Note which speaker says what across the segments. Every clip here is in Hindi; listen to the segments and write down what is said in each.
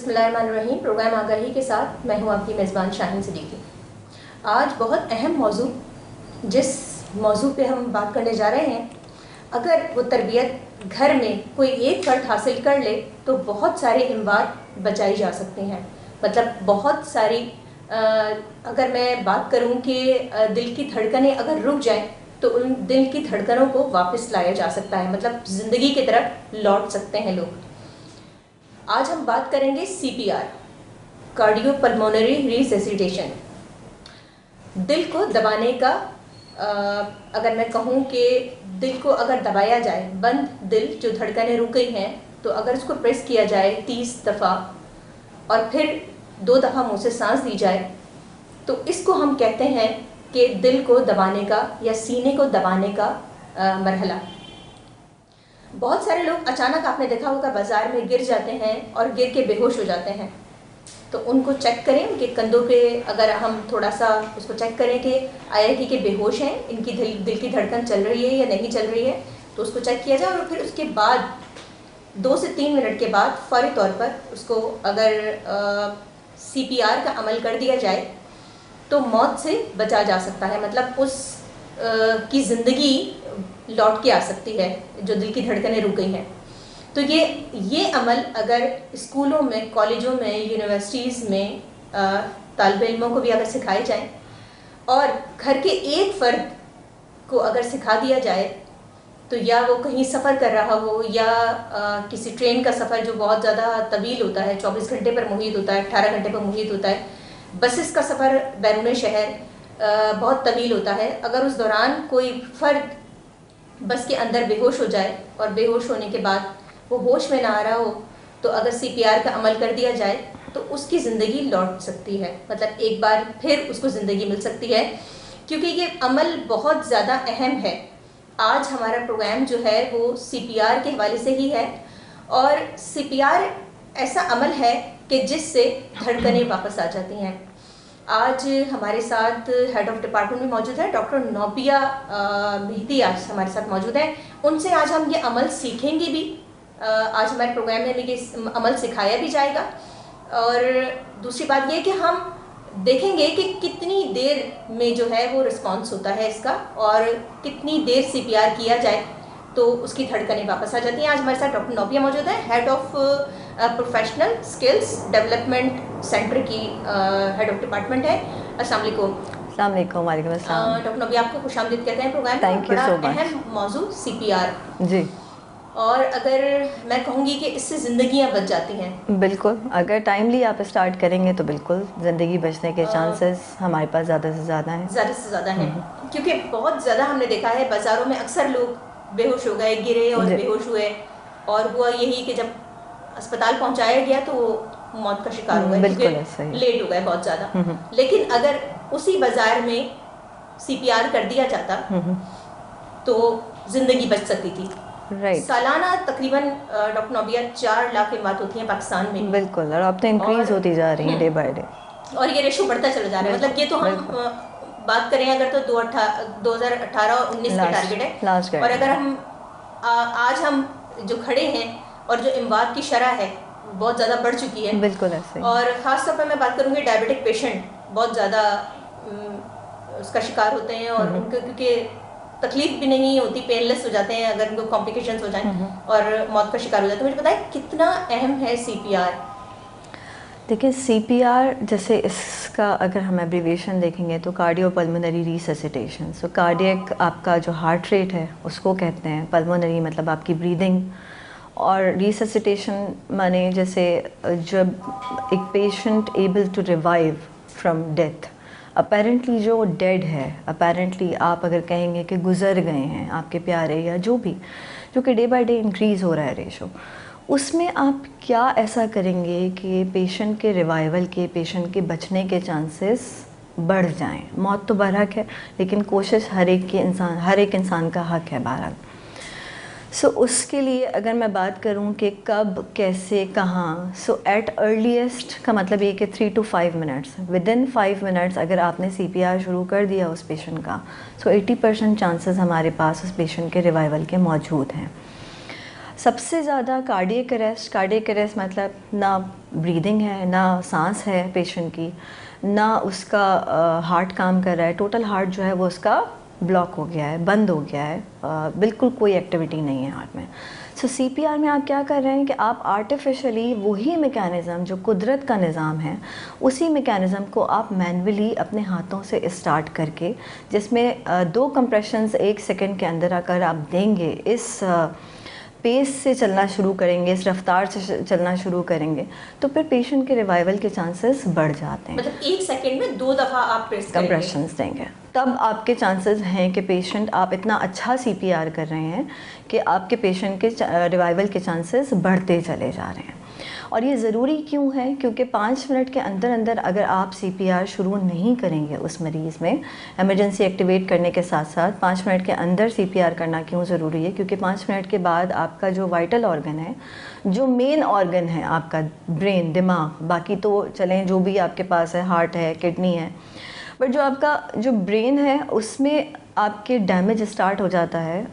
Speaker 1: बिस्मिल्लाहिर्रहमानिर्रहीम। प्रोग्राम आगाही के साथ मैं हूं आपकी मेज़बान शाहीन सिद्दीकी। आज बहुत अहम मौजू, जिस मौजू पे हम बात करने जा रहे हैं, अगर वो तरबियत घर में कोई एक फ़र्द हासिल कर ले तो बहुत सारे अमवात बचाई जा सकती हैं। मतलब बहुत सारी अगर मैं बात करूं कि दिल की धड़कनें अगर रुक जाएं तो उन दिल की धड़कनों को वापस लाया जा सकता है, मतलब ज़िंदगी की तरफ लौट सकते हैं लोग। आज हम बात करेंगे CPR, कार्डियोपल्मोनरी रिससिटेशन। दिल को दबाने का अगर मैं कहूँ कि दिल को अगर दबाया जाए, बंद दिल जो धड़कनें रुक गई हैं, तो अगर इसको प्रेस किया जाए 30 दफ़ा और फिर 2 दफ़ा मुँह से सांस दी जाए, तो इसको हम कहते हैं कि दिल को दबाने का या सीने को दबाने का मरहला। बहुत सारे लोग अचानक, आपने देखा होगा, बाज़ार में गिर जाते हैं और गिर के बेहोश हो जाते हैं। तो उनको चेक करें, उनके कंधों पे अगर हम थोड़ा सा उसको चेक करें कि आया कि बेहोश हैं, इनकी दिल की धड़कन चल रही है या नहीं चल रही है, तो उसको चेक किया जाए। और फिर उसके बाद 2 से 3 मिनट के बाद फ़ौरी तौर पर उसको अगर CPR का अमल कर दिया जाए तो मौत से बचा जा सकता है। मतलब उस की ज़िंदगी लौट के आ सकती है जो दिल की धड़कनें रुक गई हैं। तो ये अमल अगर स्कूलों में, कॉलेजों में, यूनिवर्सिटीज़ में तालिब इल्मों को भी अगर सिखाए जाएं और घर के एक फ़र्द को अगर सिखा दिया जाए, तो या वो कहीं सफ़र कर रहा हो या किसी ट्रेन का सफ़र जो बहुत ज़्यादा तवील होता है, 24 घंटे पर मुहित होता है, 18 घंटे पर मुहित होता है, बसेस का सफ़र बैरून शहर बहुत तवील होता है। अगर उस दौरान कोई फ़र्द बस के अंदर बेहोश हो जाए और बेहोश होने के बाद वो होश में ना आ रहा हो, तो अगर CPR का अमल कर दिया जाए तो उसकी ज़िंदगी लौट सकती है। मतलब एक बार फिर उसको ज़िंदगी मिल सकती है, क्योंकि ये अमल बहुत ज़्यादा अहम है। आज हमारा प्रोग्राम जो है वो CPR के हवाले से ही है, और CPR ऐसा अमल है कि जिससे धड़कनें वापस आ जाती हैं। आज हमारे साथ हेड ऑफ डिपार्टमेंट में मौजूद है डॉक्टर नौबिया मेहदी, आज हमारे साथ मौजूद हैं। उनसे आज हम ये अमल सीखेंगे भी। आज हमारे प्रोग्राम में ये अमल सिखाया भी जाएगा। और दूसरी बात ये कि हम देखेंगे कि कितनी देर में जो है वो रिस्पांस होता है इसका, और कितनी देर CPR किया जाए तो उसकी धड़कनें वापस आ जाती हैं। आज हमारे साथ डॉक्टर नौबिया मौजूद है, head of professional skills development centre की हेड ऑफ डिपार्टमेंट है। अस्सलाम वालेकुम।
Speaker 2: अस्सलाम वालेकुम। वालेकुम अस्सलाम।
Speaker 1: डॉक्टर नौबिया, आपको खुशामदीद कहते हैं प्रोग्राम में।
Speaker 2: Thank you so much.
Speaker 1: अहम मौजू CPR
Speaker 2: जी,
Speaker 1: और अगर मैं कहूँगी कि इससे ज़िंदगियाँ बच जाती हैं।
Speaker 2: बिल्कुल, अगर टाइमली आप स्टार्ट करेंगे तो बिल्कुल ज़िंदगी बचने के चांसेस हमारे पास ज़्यादा से ज़्यादा हैं।
Speaker 1: ज़्यादा से ज़्यादा हैं, क्योंकि बहुत ज़्यादा हमने देखा है बाज़ारों में अक्सर लोग बेहोश हो गए, गिरे और बेहोश हुए, और हुआ यही कि जब अस्पताल पहुंचाया गया तो वो मौत का शिकार हो गए,
Speaker 2: बिल्कुल
Speaker 1: क्योंकि
Speaker 2: ऐसा ही।
Speaker 1: लेट हो गए बहुत ज़्यादा। लेकिन अगर उसी बाज़ार में CPR कर दिया जाता तो ज़िंदगी बच सकती थी।
Speaker 2: राइट,
Speaker 1: सालाना तकरीबन डॉक्टर नौबिया 4 लाख अमवात होती हैं पाकिस्तान में।
Speaker 2: बिल्कुल, और अब तो इंक्रीज़ होती जा रही है डे बाय डे,
Speaker 1: और ये रेशो बढ़ता चला जा रहा है। मतलब ये तो हम बात करें अगर तो 2018 और 19 का टारगेट है,
Speaker 2: लास्ट
Speaker 1: और अगर हम आज हम जो खड़े हैं और जो अमवात की शरह है बहुत ज़्यादा बढ़ चुकी है।
Speaker 2: बिल्कुल ऐसे ही।
Speaker 1: और ख़ास तौर पर मैं बात करूँगी डायबिटिक पेशेंट बहुत ज़्यादा उसका शिकार होते हैं, और उनको क्योंकि तकलीफ भी नहीं होती, पेनलेस हो जाते हैं अगर उनको कॉम्प्लिकेशंस हो जाएं और मौत का शिकार हो जाते हैं। मुझे बताएं कितना अहम है CPR?
Speaker 2: देखिए, CPR जैसे इसका अगर हम एब्रीविएशन देखेंगे तो कार्डियोपल्मोनरी रिससिटेशन। सो कार्डियक आपका जो हार्ट रेट है उसको कहते हैं, पल्मोनरी मतलब आपकी ब्रीदिंग, और रिससिटेशन माने जैसे जब एक patient able to revive from death. Apparently जो डेड है, अपेरेंटली आप अगर कहेंगे कि गुज़र गए हैं आपके प्यारे या जो भी, जो कि डे बाय डे इंक्रीज़ हो रहा है रेशो, उसमें आप क्या ऐसा करेंगे कि पेशेंट के रिवाइवल के, पेशेंट के बचने के चांसेस बढ़ जाएं। मौत तो बरहक है, लेकिन कोशिश हर एक इंसान का हक है बहरहाल। सो उसके लिए अगर मैं बात करूं कि कब, कैसे, कहाँ, सो एट अर्लीस्ट का मतलब ये कि 3 to 5 minutes, with in 5 minutes अगर आपने CPR शुरू कर दिया उस पेशेंट का, सो 80% चांसेस हमारे पास उस पेशेंट के रिवाइवल के मौजूद हैं। सबसे ज़्यादा कार्डियक अरेस्ट मतलब ना ब्रीदिंग है, ना सांस है पेशेंट की, ना उसका हार्ट काम कर रहा है, टोटल हार्ट जो है वो उसका ब्लॉक हो गया है, बंद हो गया है, बिल्कुल कोई एक्टिविटी नहीं है हार्ट में। सो सीपीआर में आप क्या कर रहे हैं कि आप आर्टिफिशियली वही मैकेनिज़्म जो कुदरत का निज़ाम है, उसी मैकेनिज़्म को आप मैन्युअली अपने हाथों से स्टार्ट करके, जिसमें 2 कंप्रेशंस 1 सेकंड के अंदर अगर आप देंगे, इस पेस से चलना शुरू करेंगे, इस रफ्तार से चलना शुरू करेंगे, तो फिर पेशेंट के रिवाइवल के चांसेस बढ़ जाते हैं।
Speaker 1: मतलब 1 सेकंड में 2 दफ़ा आप प्रेस करेंगे,
Speaker 2: कंप्रेशंस देंगे, तब आपके चांसेस हैं कि पेशेंट, आप इतना अच्छा सीपीआर कर रहे हैं कि आपके पेशेंट के रिवाइवल के चांसेस बढ़ते चले जा रहे हैं। और ये ज़रूरी क्यों है? क्योंकि 5 मिनट के अंदर अंदर अगर आप सीपीआर शुरू नहीं करेंगे उस मरीज़ में, इमरजेंसी एक्टिवेट करने के साथ साथ 5 मिनट के अंदर सीपीआर करना क्यों ज़रूरी है? क्योंकि 5 मिनट के बाद आपका जो वाइटल ऑर्गन है, जो मेन ऑर्गन है आपका ब्रेन, दिमाग, बाकी तो चलें जो भी आपके पास है, हार्ट है, किडनी है, बट जो आपका जो ब्रेन है उसमें आपके डैमेज स्टार्ट हो जाता है।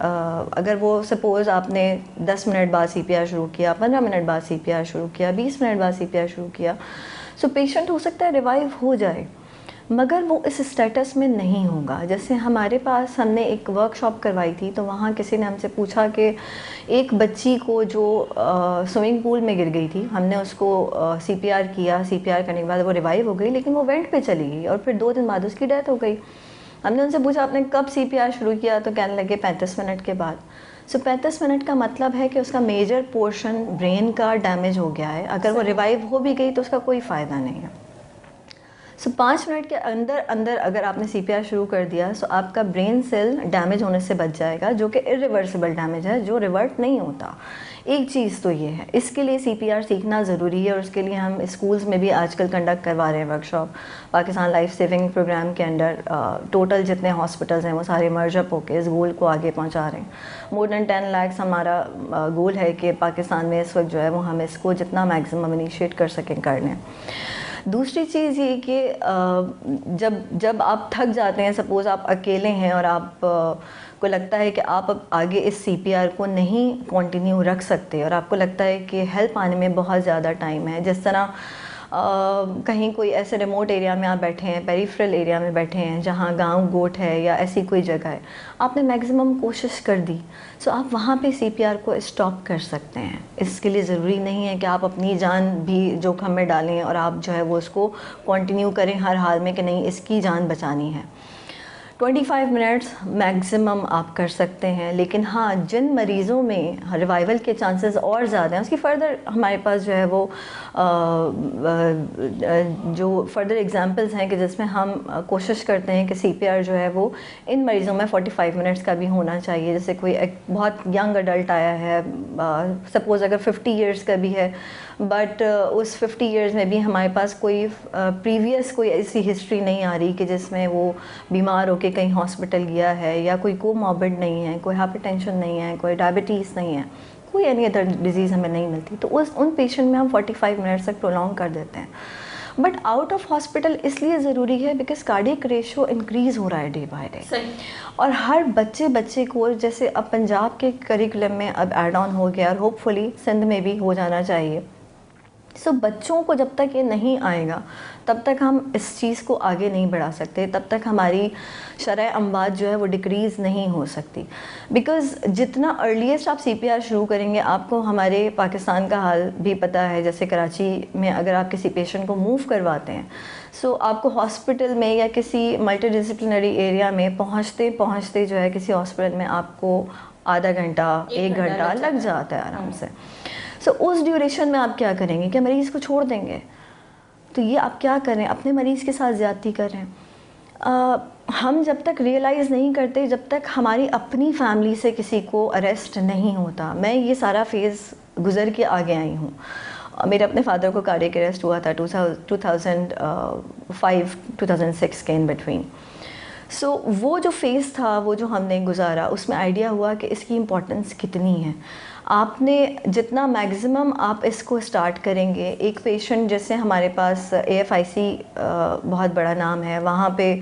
Speaker 2: अगर वो सपोज़ आपने 10 मिनट बाद सीपीआर शुरू किया, 15 मिनट बाद सीपीआर शुरू किया, 20 मिनट बाद सीपीआर शुरू किया, सो पेशेंट हो सकता है रिवाइव हो जाए, मगर वो इस स्टेटस में नहीं होगा। जैसे हमारे पास हमने एक वर्कशॉप करवाई थी, तो वहाँ किसी ने हमसे पूछा कि एक बच्ची को जो स्विमिंग पूल में गिर गई थी, हमने उसको सीपीआर किया, सीपीआर करने के बाद वो रिवाइव हो गई, लेकिन वो वेंट पे चली गई और फिर 2 दिन बाद उसकी डेथ हो गई। हमने उनसे पूछा आपने कब सीपीआर शुरू किया, तो कहने लगे 35 मिनट के बाद। सो 35 मिनट का मतलब है कि उसका मेजर पोर्शन ब्रेन का डैमेज हो गया है। अगर वो रिवाइव हो भी गई तो उसका कोई फ़ायदा नहीं है। सो 5 मिनट के अंदर अंदर अगर आपने सीपीआर शुरू कर दिया, सो आपका ब्रेन सेल डैमेज होने से बच जाएगा, जो कि इरिवर्सिबल डैमेज है, जो रिवर्ट नहीं होता। एक चीज़ तो ये है, इसके लिए सीपीआर सीखना ज़रूरी है, और उसके लिए हम स्कूल्स में भी आजकल कंडक्ट करवा रहे हैं workshop. Pakistan life saving program के अंडर टोटल जितने हॉस्पिटल्स हैं वो सारे मर्ज अप होकर इस गोल को आगे पहुंचा रहे हैं। मोर देन 10 लाख हमारा गोल है कि पाकिस्तान में इस वक्त जो है वो हम इसको जितना मैक्सिमम इनिशिएट कर सकें कर लें। दूसरी चीज़ ये कि जब आप थक जाते हैं, सपोज़ आप अकेले हैं और आप को लगता है कि आप अब आगे इस सीपीआर को नहीं कंटिन्यू रख सकते, और आपको लगता है कि हेल्प आने में बहुत ज़्यादा टाइम है, जिस तरह कहीं कोई ऐसे रिमोट एरिया में आप बैठे हैं, पेरिफेरल एरिया में बैठे हैं जहाँ गांव गोट है या ऐसी कोई जगह है, आपने मैक्सिमम कोशिश कर दी, सो आप वहाँ पे सीपीआर को स्टॉप कर सकते हैं। इसके लिए ज़रूरी नहीं है कि आप अपनी जान भी जोखिम में डालें और आप जो है वो उसको कंटिन्यू करें हर हाल में कि नहीं इसकी जान बचानी है। 25 मिनट्स मैक्सिमम आप कर सकते हैं, लेकिन हाँ, जिन मरीज़ों में रिवाइवल के चांसेस और ज़्यादा हैं, उसकी फ़र्दर हमारे पास जो है वो जो फर्दर एग्जांपल्स हैं कि जिसमें हम कोशिश करते हैं कि सीपीआर जो है वो इन मरीज़ों में 45 मिनट्स का भी होना चाहिए। जैसे कोई एक बहुत यंग अडल्ट आया है, सपोज़ अगर 50 इयर्स का भी है, बट उस 50 इयर्स में भी हमारे पास कोई प्रीवियस कोई ऐसी हिस्ट्री नहीं आ रही कि जिसमें वो बीमार होकर कहीं हॉस्पिटल गया है, या कोई कोमॉर्बिड नहीं है, कोई हाइपरटेंशन नहीं है, कोई डायबिटीज़ नहीं है, कोई एनी अदर डिजीज़ हमें नहीं मिलती, तो उन पेशेंट में हम 45 मिनट्स तक प्रोलॉन्ग कर देते हैं। बट आउट ऑफ हॉस्पिटल इसलिए ज़रूरी है बिकॉज कार्डियक रेशो इंक्रीज़ हो रहा है डे बाय डे, और हर बच्चे को, जैसे अब पंजाब के करिकुलम में अब एड ऑन हो गया और होपफुली सिंध में भी हो जाना चाहिए। सो बच्चों को जब तक ये नहीं आएगा तब तक हम इस चीज़ को आगे नहीं बढ़ा सकते, तब तक हमारी शरह अमवात जो है वो डिक्रीज़ नहीं हो सकती। बिकॉज़ जितना अर्लीस्ट आप सीपीआर शुरू करेंगे, आपको हमारे पाकिस्तान का हाल भी पता है, जैसे कराची में अगर आप किसी पेशेंट को मूव करवाते हैं, सो आपको हॉस्पिटल में या किसी मल्टीडिसिप्लिनरी एरिया में पहुँचते पहुँचते जो है किसी हॉस्पिटल में आपको आधा घंटा 1 घंटा लग जाता है आराम से। सो उस ड्यूरेशन में आप क्या करेंगे? क्या मरीज़ को छोड़ देंगे? तो ये आप क्या करें, अपने मरीज़ के साथ ज़्यादती कर रहे हैं। हम जब तक रियलाइज़ नहीं करते, जब तक हमारी अपनी फैमिली से किसी को अरेस्ट नहीं होता। मैं ये सारा फेज़ गुज़र के आगे आई हूँ। मेरे अपने फादर को कार्डियक अरेस्ट हुआ था 2005-2006 के इन बिटवीन। सो वो जो फेज़ था, वो जो हमने गुजारा, उसमें आइडिया हुआ कि इसकी इम्पोर्टेंस कितनी है। आपने जितना मैक्सिमम आप इसको स्टार्ट करेंगे, एक पेशेंट जैसे हमारे पास AFIC बहुत बड़ा नाम है, वहाँ पे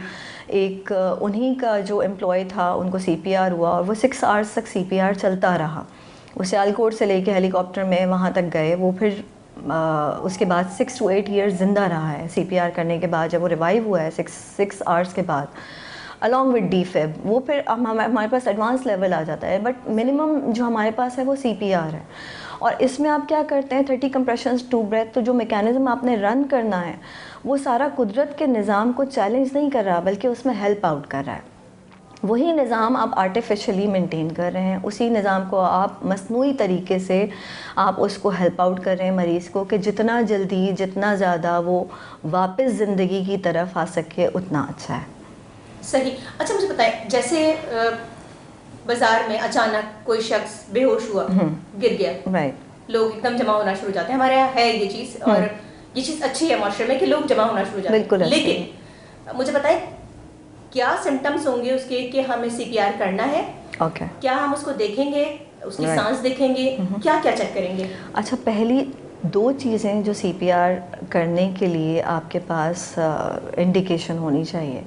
Speaker 2: एक उन्हीं का जो एम्प्लॉय था, उनको CPR हुआ और वो 6 आवर्स तक CPR चलता रहा। वो सियालकोट से लेके हेलीकॉप्टर में वहाँ तक गए, वो फिर उसके बाद 6 to 8 ईयर्स ज़िंदा रहा है CPR करने के बाद। जब वो रिवाइव हुआ है 6 आवर्स के बाद अलॉन्ग विद DFib, वो फिर हमारे पास एडवांस लेवल आ जाता है। बट मिनिमम जो हमारे पास है वो CPR है। और इसमें आप क्या करते हैं, 30 कंप्रेशंस 2 ब्रेथ, तो जो मैकेनिज़्म आपने रन करना है वो सारा कुदरत के निज़ाम को चैलेंज नहीं कर रहा, बल्कि उसमें हेल्प आउट कर रहा है। वही निज़ाम आप आर्टिफिशियली मेंटेन कर रहे हैं, उसी निज़ाम को आप मसनूई तरीके से आप उसको हेल्प आउट कर रहे हैं मरीज़ को, कि जितना जल्दी जितना ज़्यादा वो वापस ज़िंदगी की तरफ आ सके उतना अच्छा है।
Speaker 1: सही। अच्छा मुझे बताएं, जैसे बाजार में अचानक कोई शख्स बेहोश हुआ, गिर गया,
Speaker 2: राइट,
Speaker 1: लोग एकदम जमा होना शुरू हो जाते हैं। हमारे यहाँ है ये चीज़, और ये चीज़ अच्छी है माशरे में कि लोग जमा होना शुरू हो जाते हैं।
Speaker 2: बिल्कुल।
Speaker 1: लेकिन मुझे बताएं क्या सिम्टम्स होंगे उसके कि हमें CPR करना है?
Speaker 2: ओके।
Speaker 1: क्या हम उसको देखेंगे, उसकी सांस देखेंगे, क्या क्या चेक करेंगे?
Speaker 2: अच्छा, पहली 2 चीज़ें जो CPR करने के लिए आपके पास इंडिकेशन होनी चाहिए।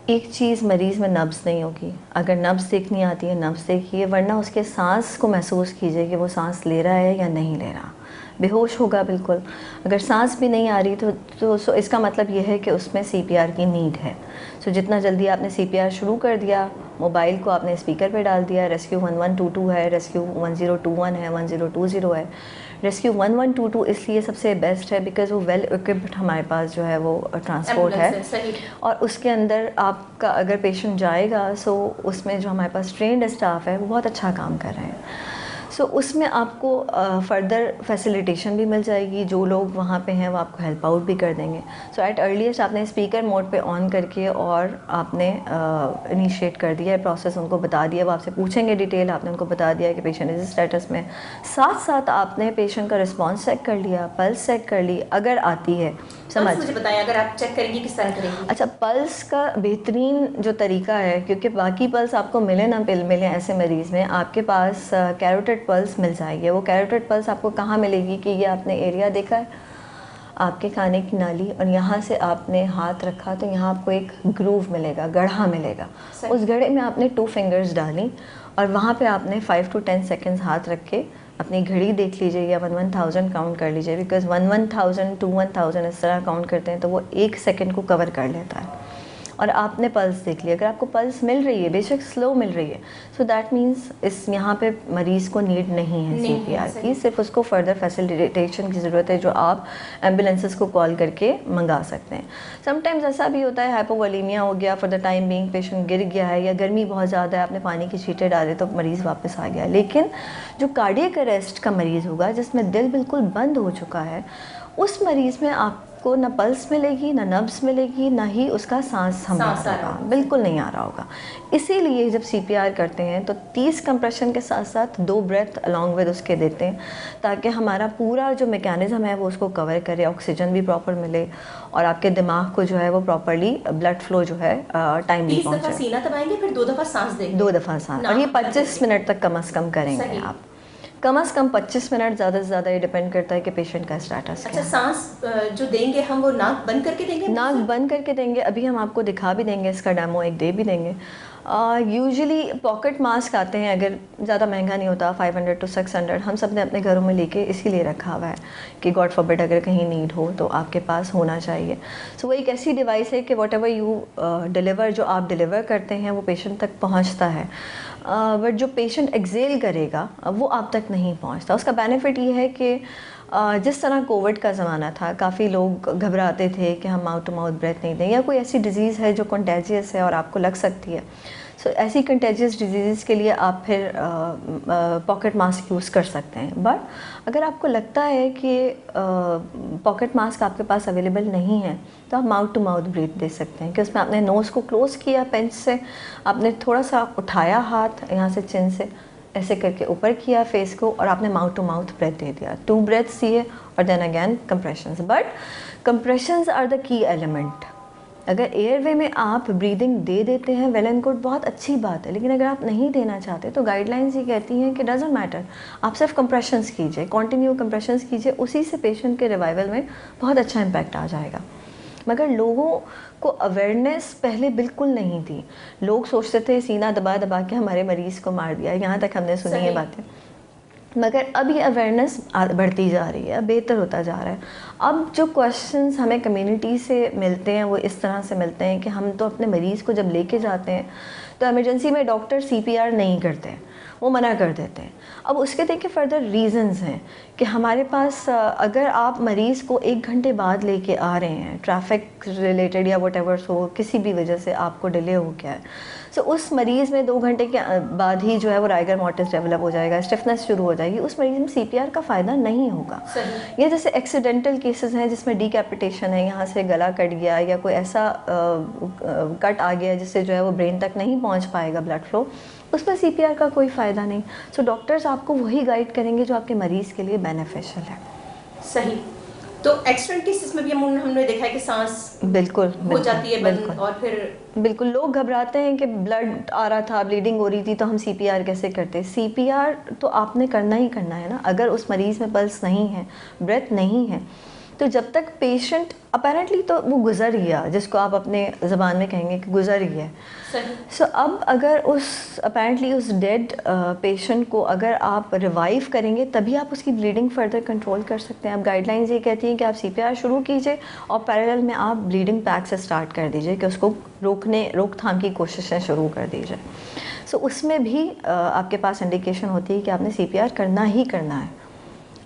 Speaker 2: एक चीज़, मरीज़ में नब्ज़ नहीं होगी। अगर नब्ज़ देखनी आती है नब्ज़ देखिए, वरना उसके सांस को महसूस कीजिए कि वो सांस ले रहा है या नहीं ले रहा। बेहोश होगा बिल्कुल। अगर सांस भी नहीं आ रही तो इसका मतलब ये है कि उसमें CPR की नीड है। सो जितना जल्दी आपने CPR शुरू कर दिया, मोबाइल को आपने स्पीकर पे डाल दिया, रेस्क्यू 1122 है, रेस्क्यू 1021 है, 1020 है। रेस्क्यू 1122 इसलिए सबसे बेस्ट है बिकॉज़ वो वेल इक्विप्ड हमारे पास जो है वो ट्रांसपोर्ट है।
Speaker 1: सही।
Speaker 2: और उसके अंदर आपका अगर पेशेंट जाएगा, सो उसमें जो हमारे पास ट्रेंड स्टाफ है वो बहुत अच्छा काम कर रहे हैं। सो उसमें आपको फर्दर फैसिलिटेशन भी मिल जाएगी, जो लोग वहाँ पे हैं वो आपको हेल्प आउट भी कर देंगे। सो एट अर्लीस्ट आपने स्पीकर मोड पे ऑन करके और आपने इनिशिएट कर दिया है प्रोसेस, उनको बता दिया, वो आपसे पूछेंगे डिटेल, आपने उनको बता दिया कि पेशेंट इस स्टेटस में। साथ साथ आपने पेशेंट का रिस्पॉन्स चेक कर लिया, पल्स चेक कर ली अगर आती है। समझ
Speaker 1: मुझे बताएं, अगर आप चेक करेंगी किस तरह करेंगी?
Speaker 2: अच्छा, पल्स का बेहतरीन जो तरीका है, क्योंकि बाकी पल्स आपको मिले ना मिले ऐसे मरीज़ में, आपके पास कैरोटिड पल्स मिल जाएगी। वो कैरोटिड पल्स आपको कहाँ मिलेगी कि ये आपने एरिया देखा है, आपके खाने की नाली, और यहाँ से आपने हाथ रखा तो यहाँ आपको एक ग्रूव मिलेगा, गढ़ा मिलेगा। उस गढ़े में आपने 2 फिंगर्स डाली और वहाँ पे आपने 5 to 10 सेकेंड्स हाथ रख के अपनी घड़ी देख लीजिए या 1-1000 काउंट कर लीजिए, बिकॉज 1-1000 to 1000 इस तरह काउंट करते हैं तो वो 1 सेकेंड को कवर कर लेता है। और आपने पल्स देख लिया, अगर आपको पल्स मिल रही है, बेशक स्लो मिल रही है, सो दैट मीन्स इस यहाँ पे मरीज़ को नीड नहीं है CPR की, सिर्फ उसको फर्दर फैसिलिटेशन की ज़रूरत है, जो आप एम्बुलेंसेस को कॉल करके मंगा सकते हैं। समटाइम्स ऐसा भी होता है, हाइपोवोलेमिया हो गया, for the time being patient गिर गया है, या गर्मी बहुत ज़्यादा है, आपने पानी की छींटे डाले तो मरीज़ वापस आ गया। लेकिन जो कार्डियक अरेस्ट का मरीज़ होगा, जिसमें दिल बिल्कुल बंद हो चुका है, उस मरीज़ में आपको ना पल्स मिलेगी, ना नब्ज़ मिलेगी, ना ही उसका सांस थम रहा होगा, बिल्कुल नहीं आ रहा होगा। इसीलिए जब CPR करते हैं तो 30 कंप्रेशन के साथ साथ 2 ब्रेथ अलॉन्ग विद उसके देते हैं, ताकि हमारा पूरा जो मैकेनिज़्म है वो उसको कवर करे, ऑक्सीजन भी प्रॉपर मिले और आपके दिमाग को जो है वो प्रॉपरली ब्लड फ्लो जो है टाइमली पहुँचे।
Speaker 1: 30 दफ़ा सीना दबाएंगे, फिर 2 दफ़ा सांस देंगे।
Speaker 2: 2 दफ़ा सांस, और ये 25 मिनट तक कम से कम करेंगे आप। कम से कम 25 मिनट, ज़्यादा से ज़्यादा ये डिपेंड करता है कि पेशेंट का स्टेटस क्या है।
Speaker 1: अच्छा, सांस जो देंगे हम वो नाक बंद करके देंगे?
Speaker 2: नाक बंद करके देंगे। अभी हम आपको दिखा भी देंगे, इसका डेमो एक दे भी देंगे। यूजुअली पॉकेट मास्क आते हैं, अगर ज़्यादा महंगा नहीं होता, 500 to 600, हम सब ने अपने घरों में लेके इसीलिए रखा हुआ है कि गॉड फॉरबिड अगर कहीं नीड हो तो आपके पास होना चाहिए। सो वो एक ऐसी डिवाइस है कि वॉट एवर यू डिलीवर, जो आप डिलीवर करते हैं वो पेशेंट तक पहुंचता है, बट जो पेशेंट एक्सेल करेगा वो आप तक नहीं पहुंचता। उसका बेनिफिट ये है कि जिस तरह कोविड का ज़माना था, काफ़ी लोग घबराते थे कि हम माउथ टू माउथ ब्रेथ नहीं दें, या कोई ऐसी डिज़ीज़ है जो कंटेजियस है और आपको लग सकती है। सो ऐसी कंटेजियस डिजीज़ के लिए आप फिर पॉकेट मास्क यूज़ कर सकते हैं। बट अगर आपको लगता है कि पॉकेट मास्क आपके पास अवेलेबल नहीं है तो आप माउथ टू माउथ ब्रीथ दे सकते हैं, कि उसमें आपने नोज़ को क्लोज़ किया पेंच से, आपने थोड़ा सा उठाया हाथ यहाँ से चिन से ऐसे करके ऊपर किया फेस को, और आपने माउथ टू माउथ ब्रेथ दे दिया। 2 ब्रेथ्स दिए और then again compressions. But compressions are the key element. अगर एयरवे में आप ब्रीदिंग दे देते हैं, वेल एंड गुड, बहुत अच्छी बात है। लेकिन अगर आप नहीं देना चाहते तो गाइडलाइंस ये कहती हैं कि डजंट मैटर, आप सिर्फ कंप्रेशंस कीजिए, कंटिन्यू कंप्रेशंस कीजिए, उसी से पेशेंट के रिवाइवल में बहुत अच्छा इम्पैक्ट आ जाएगा। मगर लोगों को अवेयरनेस पहले बिल्कुल नहीं थी। लोग सोचते थे सीना दबा दबा के हमारे मरीज़ को मार दिया, यहाँ तक हमने सुनी है बातें। मगर अब ये अवेयरनेस बढ़ती जा रही है, बेहतर होता जा रहा है। अब जो क्वेश्चंस हमें कम्युनिटी से मिलते हैं वो इस तरह से मिलते हैं कि हम तो अपने मरीज़ को जब लेके जाते हैं तो इमरजेंसी में डॉक्टर CPR नहीं करते हैं, वो मना कर देते हैं। अब उसके देखिए फर्दर रीज़न्स हैं कि हमारे पास अगर आप मरीज़ को 1 घंटे बाद लेके आ रहे हैं, ट्रैफिक रिलेटेड या वटेवर हो, किसी भी वजह से आपको डिले हो गया है, सो उस मरीज़ में 2 घंटे के बाद ही जो है वो राइगर मॉर्टिस डेवलप हो जाएगा, स्टिफनेस शुरू हो जाएगी, उस मरीज़ में CPR का फ़ायदा नहीं होगा। ये जैसे एक्सीडेंटल केसेस हैं जिसमें डिकैपिटेशन है, यहाँ से गला कट गया या कोई ऐसा कट आ गया जिससे जो है वो ब्रेन तक नहीं पहुँच पाएगा ब्लड फ्लो, उसमें CPR का कोई फ़ायदा नहीं। सो डॉक्टर्स आपको वही गाइड करेंगे जो आपके मरीज़ के लिए बेनिफिशियल है।
Speaker 1: सही। तो एक्सीडेंट केसेस में भी हमने देखा है कि सांस
Speaker 2: बिल्कुल
Speaker 1: हो जाती है बंद,
Speaker 2: बिल्कुल
Speaker 1: और फिर
Speaker 2: बिल्कुल लोग घबराते हैं कि ब्लड आ रहा था, ब्लीडिंग हो रही थी, तो हम CPR कैसे करते। CPR तो आपने करना ही करना है ना। अगर उस मरीज़ में पल्स नहीं है, ब्रेथ नहीं है, तो जब तक पेशेंट अपेरेंटली तो वो गुजर गया, जिसको आप अपने ज़बान में कहेंगे कि गुजर गया। सो अब अगर उस अपेरेंटली उस डेड पेशेंट को अगर आप रिवाइव करेंगे तभी आप उसकी ब्लीडिंग फर्दर कंट्रोल कर सकते हैं। अब गाइडलाइंस ये कहती हैं कि आप CPR शुरू कीजिए और पैरेलल में आप ब्लीडिंग पैक से स्टार्ट कर दीजिए कि उसको रोकथाम की कोशिशें शुरू कर दीजिए। सो उसमें भी आपके पास इंडिकेशन होती है कि आपने CPR करना ही करना है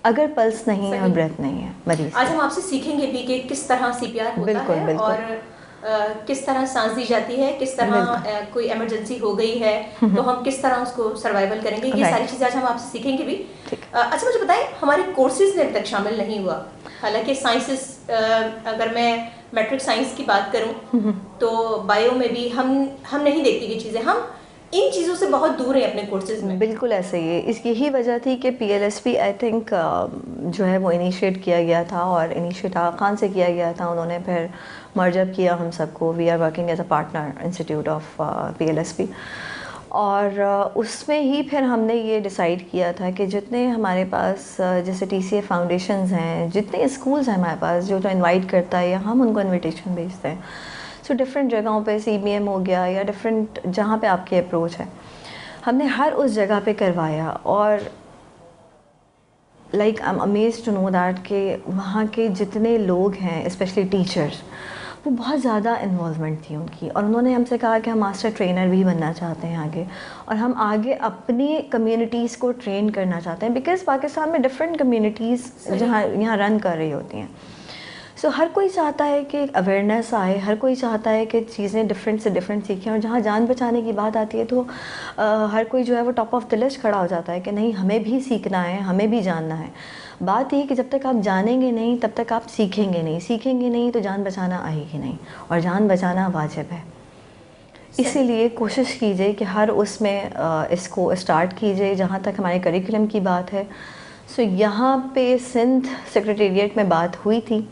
Speaker 2: अगर पल्स नहीं है और ब्रेथ नहीं है मरीज।
Speaker 1: आज हम आपसे सीखेंगे भी कि किस तरह CPR होता
Speaker 2: बिल्कुल,
Speaker 1: है
Speaker 2: बिल्कुल।
Speaker 1: और किस तरह सांस दी जाती है, किस तरह कोई इमरजेंसी हो गई है तो हम किस तरह उसको सर्वाइवल करेंगे, ये सारी चीज़ें आज हम आपसे सीखेंगे भी। अच्छा मुझे बताएं, हमारे कोर्सेज में अभी तक शामिल नहीं हुआ, हालांकि साइंसेस, अगर मैं मैट्रिक साइंस की बात करूं तो बायो में भी हम नहीं देखती ये चीज़ें, हम इन चीज़ों से बहुत दूर है अपने कोर्सेज में।
Speaker 2: बिल्कुल ऐसे ही है। इसकी यही वजह थी कि PLSP आई थिंक जो है वो इनिशिएट किया गया था और इनिशिएट आगा खान से किया गया था। उन्होंने फिर मर्जअप किया हम सबको। We are working as a partner institute of PLSP और उसमें ही फिर हमने ये डिसाइड किया था कि जितने हमारे पास जैसे TCA फाउंडेशंस हैं, जितने स्कूल्स हैं हमारे पास जो इनवाइट करता है या हम उनको इनविटेशन भेजते हैं, सो डिफरेंट जगहों पे CBM हो गया या डिफरेंट जहाँ पे आपकी अप्रोच है, हमने हर उस जगह पे करवाया। और like I am amazed to know that कि वहाँ के जितने लोग हैं स्पेशली टीचर्स, वो बहुत ज़्यादा इन्वॉल्वमेंट थी उनकी और उन्होंने हमसे कहा कि हम मास्टर ट्रेनर भी बनना चाहते हैं आगे, और हम आगे अपनी कम्युनिटीज़ को ट्रेन करना चाहते हैं बिकॉज़ पाकिस्तान में डिफरेंट कम्युनिटीज़ जहाँ यहाँ रन कर रही होती हैं। सो हर कोई चाहता है कि अवेयरनेस आए, हर कोई चाहता है कि चीज़ें डिफरेंट से डिफरेंट सीखें, और जहाँ जान बचाने की बात आती है तो हर कोई जो है वो टॉप ऑफ द लिस्ट खड़ा हो जाता है कि नहीं हमें भी सीखना है, हमें भी जानना है। बात ये कि जब तक आप जानेंगे नहीं तब तक आप सीखेंगे नहीं, सीखेंगे नहीं तो जान बचाना आएगी नहीं, और जान बचाना वाजिब है। इसीलिए कोशिश कीजिए कि हर उसमें इसको स्टार्ट कीजिए। जहाँ तक हमारे करिकुलम की बात है, सो यहाँ पे सिंध सेक्रेटेरिएट में बात हुई थी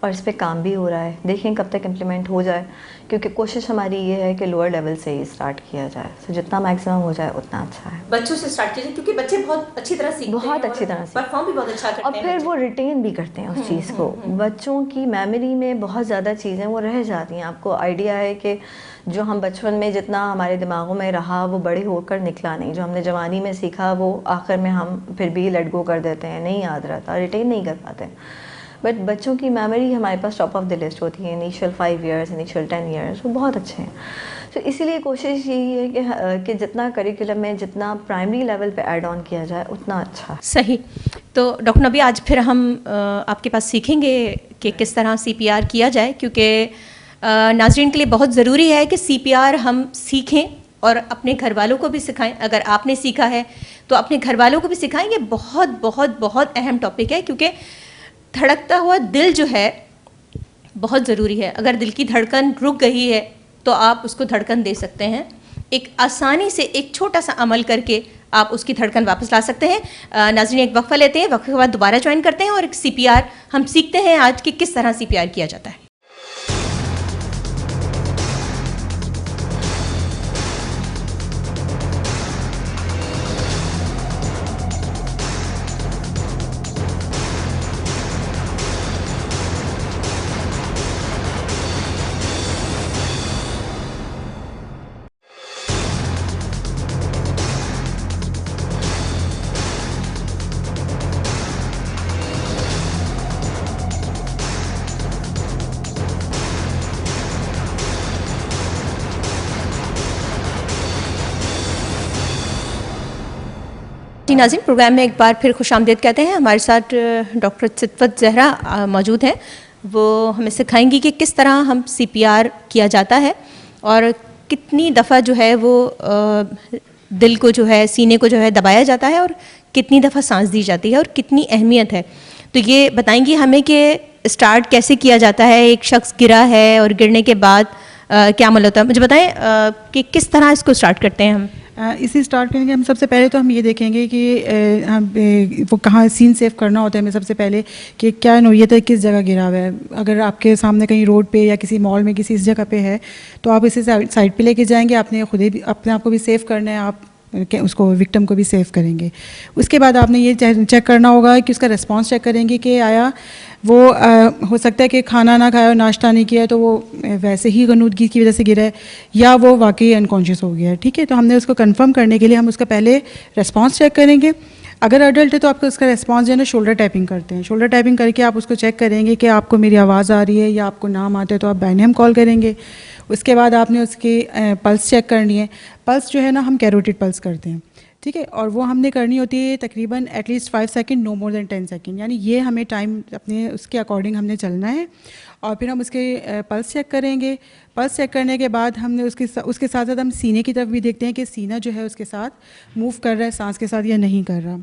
Speaker 2: और इस पे काम भी हो रहा है। देखें कब तक इम्प्लीमेंट हो जाए, क्योंकि कोशिश हमारी ये है कि लोअर लेवल से ही स्टार्ट किया जाए। सो जितना मैक्सिमम हो जाए उतना अच्छा है।
Speaker 1: बच्चों से स्टार्ट कीजिए क्योंकि बच्चे बहुत अच्छी तरह सीखते हैं,
Speaker 2: बहुत अच्छी तरह से
Speaker 1: परफॉर्म भी बहुत अच्छा करते हैं,
Speaker 2: और फिर वो रिटेन भी करते हैं उस चीज़ को। बच्चों की मेमोरी में बहुत ज़्यादा चीज़ें वो रह जाती हैं। आपको आइडिया है कि जो हम बचपन में जितना हमारे दिमागों में रहा वो बड़े होकर निकला नहीं, जो हमने जवानी में सीखा वो आखिर में हम फिर भी लेट गो कर देते हैं, नहीं याद रहता, रिटेन नहीं कर पाते। बट बच्चों की मेमोरी हमारे पास टॉप ऑफ द लिस्ट होती है। इनिशियल 5 ईयर्स, इनिशियल 10 ईयर्स वो बहुत अच्छे हैं। तो इसीलिए कोशिश यही है कि जितना करिकुलम में जितना प्राइमरी लेवल पे ऐड ऑन किया जाए उतना अच्छा।
Speaker 1: सही। तो डॉक्टर नबी, आज फिर हम आपके पास सीखेंगे कि किस तरह CPR किया जाए, क्योंकि नाज़रीन के लिए बहुत ज़रूरी है कि CPR हम सीखें और अपने घर वालों को भी सिखाएं। अगर आपने सीखा है तो अपने घर वालों को भी सिखाएं। ये बहुत बहुत बहुत अहम टॉपिक है, क्योंकि धड़कता हुआ दिल जो है बहुत ज़रूरी है। अगर दिल की धड़कन रुक गई है तो आप उसको धड़कन दे सकते हैं। एक आसानी से एक छोटा सा अमल करके आप उसकी धड़कन वापस ला सकते हैं। नाज़रीन, एक वक्फा लेते हैं, वक्फे के बाद दोबारा ज्वाइन करते हैं और एक CPR हम सीखते हैं आज कि किस तरह CPR किया जाता है। नाज़रीन, प्रोग्राम में एक बार फिर खुशामदीद कहते हैं। हमारे साथ डॉक्टर चितवत ज़हरा मौजूद हैं। वो हमें सिखाएंगी कि किस तरह हम CPR किया जाता है और कितनी दफ़ा जो है वो दिल को जो है, सीने को जो है दबाया जाता है और कितनी दफ़ा सांस दी जाती है और कितनी अहमियत है। तो ये बताएंगी हमें कि स्टार्ट कैसे किया जाता है, एक शख्स गिरा है और गिरने के बाद क्या अमल होता है। मुझे बताएं कि किस तरह इसको स्टार्ट करते हैं हम।
Speaker 3: इसी स्टार्ट करेंगे हम। सबसे पहले तो हम ये देखेंगे कि वो कहाँ सीन सेव करना होता है हमें सबसे पहले, कि क्या नौयत है, किस जगह गिरा हुआ है। अगर आपके सामने कहीं रोड पे या किसी मॉल में किसी इस जगह पे है तो आप इसे साइड पे लेके जाएंगे। आपने खुद ही अपने आप को भी सेव करना है, आप उसको विक्टिम को भी सेव करेंगे। उसके बाद आपने ये चेक करना होगा कि उसका रिस्पांस चेक करेंगे कि आया वो हो सकता है कि खाना ना खाया और नाश्ता नहीं किया है तो वो वैसे ही गनूदगी की वजह से गिरा है, या वो वाकई अनकॉन्शियस हो गया है। ठीक है, तो हमने उसको कंफर्म करने के लिए हम उसका पहले रिस्पांस चेक करेंगे। अगर अडल्ट है तो आपको उसका रिस्पांस जो है ना शोल्डर टैपिंग करते हैं। शोल्डर टैपिंग करके आप उसको चेक करेंगे कि आपको मेरी आवाज़ आ रही है या आपको नाम आते हैं तो आप बाइनेम कॉल करेंगे। उसके बाद आपने उसकी पल्स चेक करनी है। पल्स जो है ना हम कैरोटिड पल्स करते हैं, ठीक है, और वो हमने करनी होती है तकरीबन at least 5 second, no more than 10 second, यानी ये हमें टाइम अपने उसके अकॉर्डिंग हमने चलना है। और फिर हम उसके पल्स चेक करेंगे। पल्स चेक करने के बाद हमने उसके साथ साथ हम सीने की तरफ भी देखते हैं कि सीना जो है उसके साथ मूव कर रहा है सांस के साथ या नहीं कर रहा।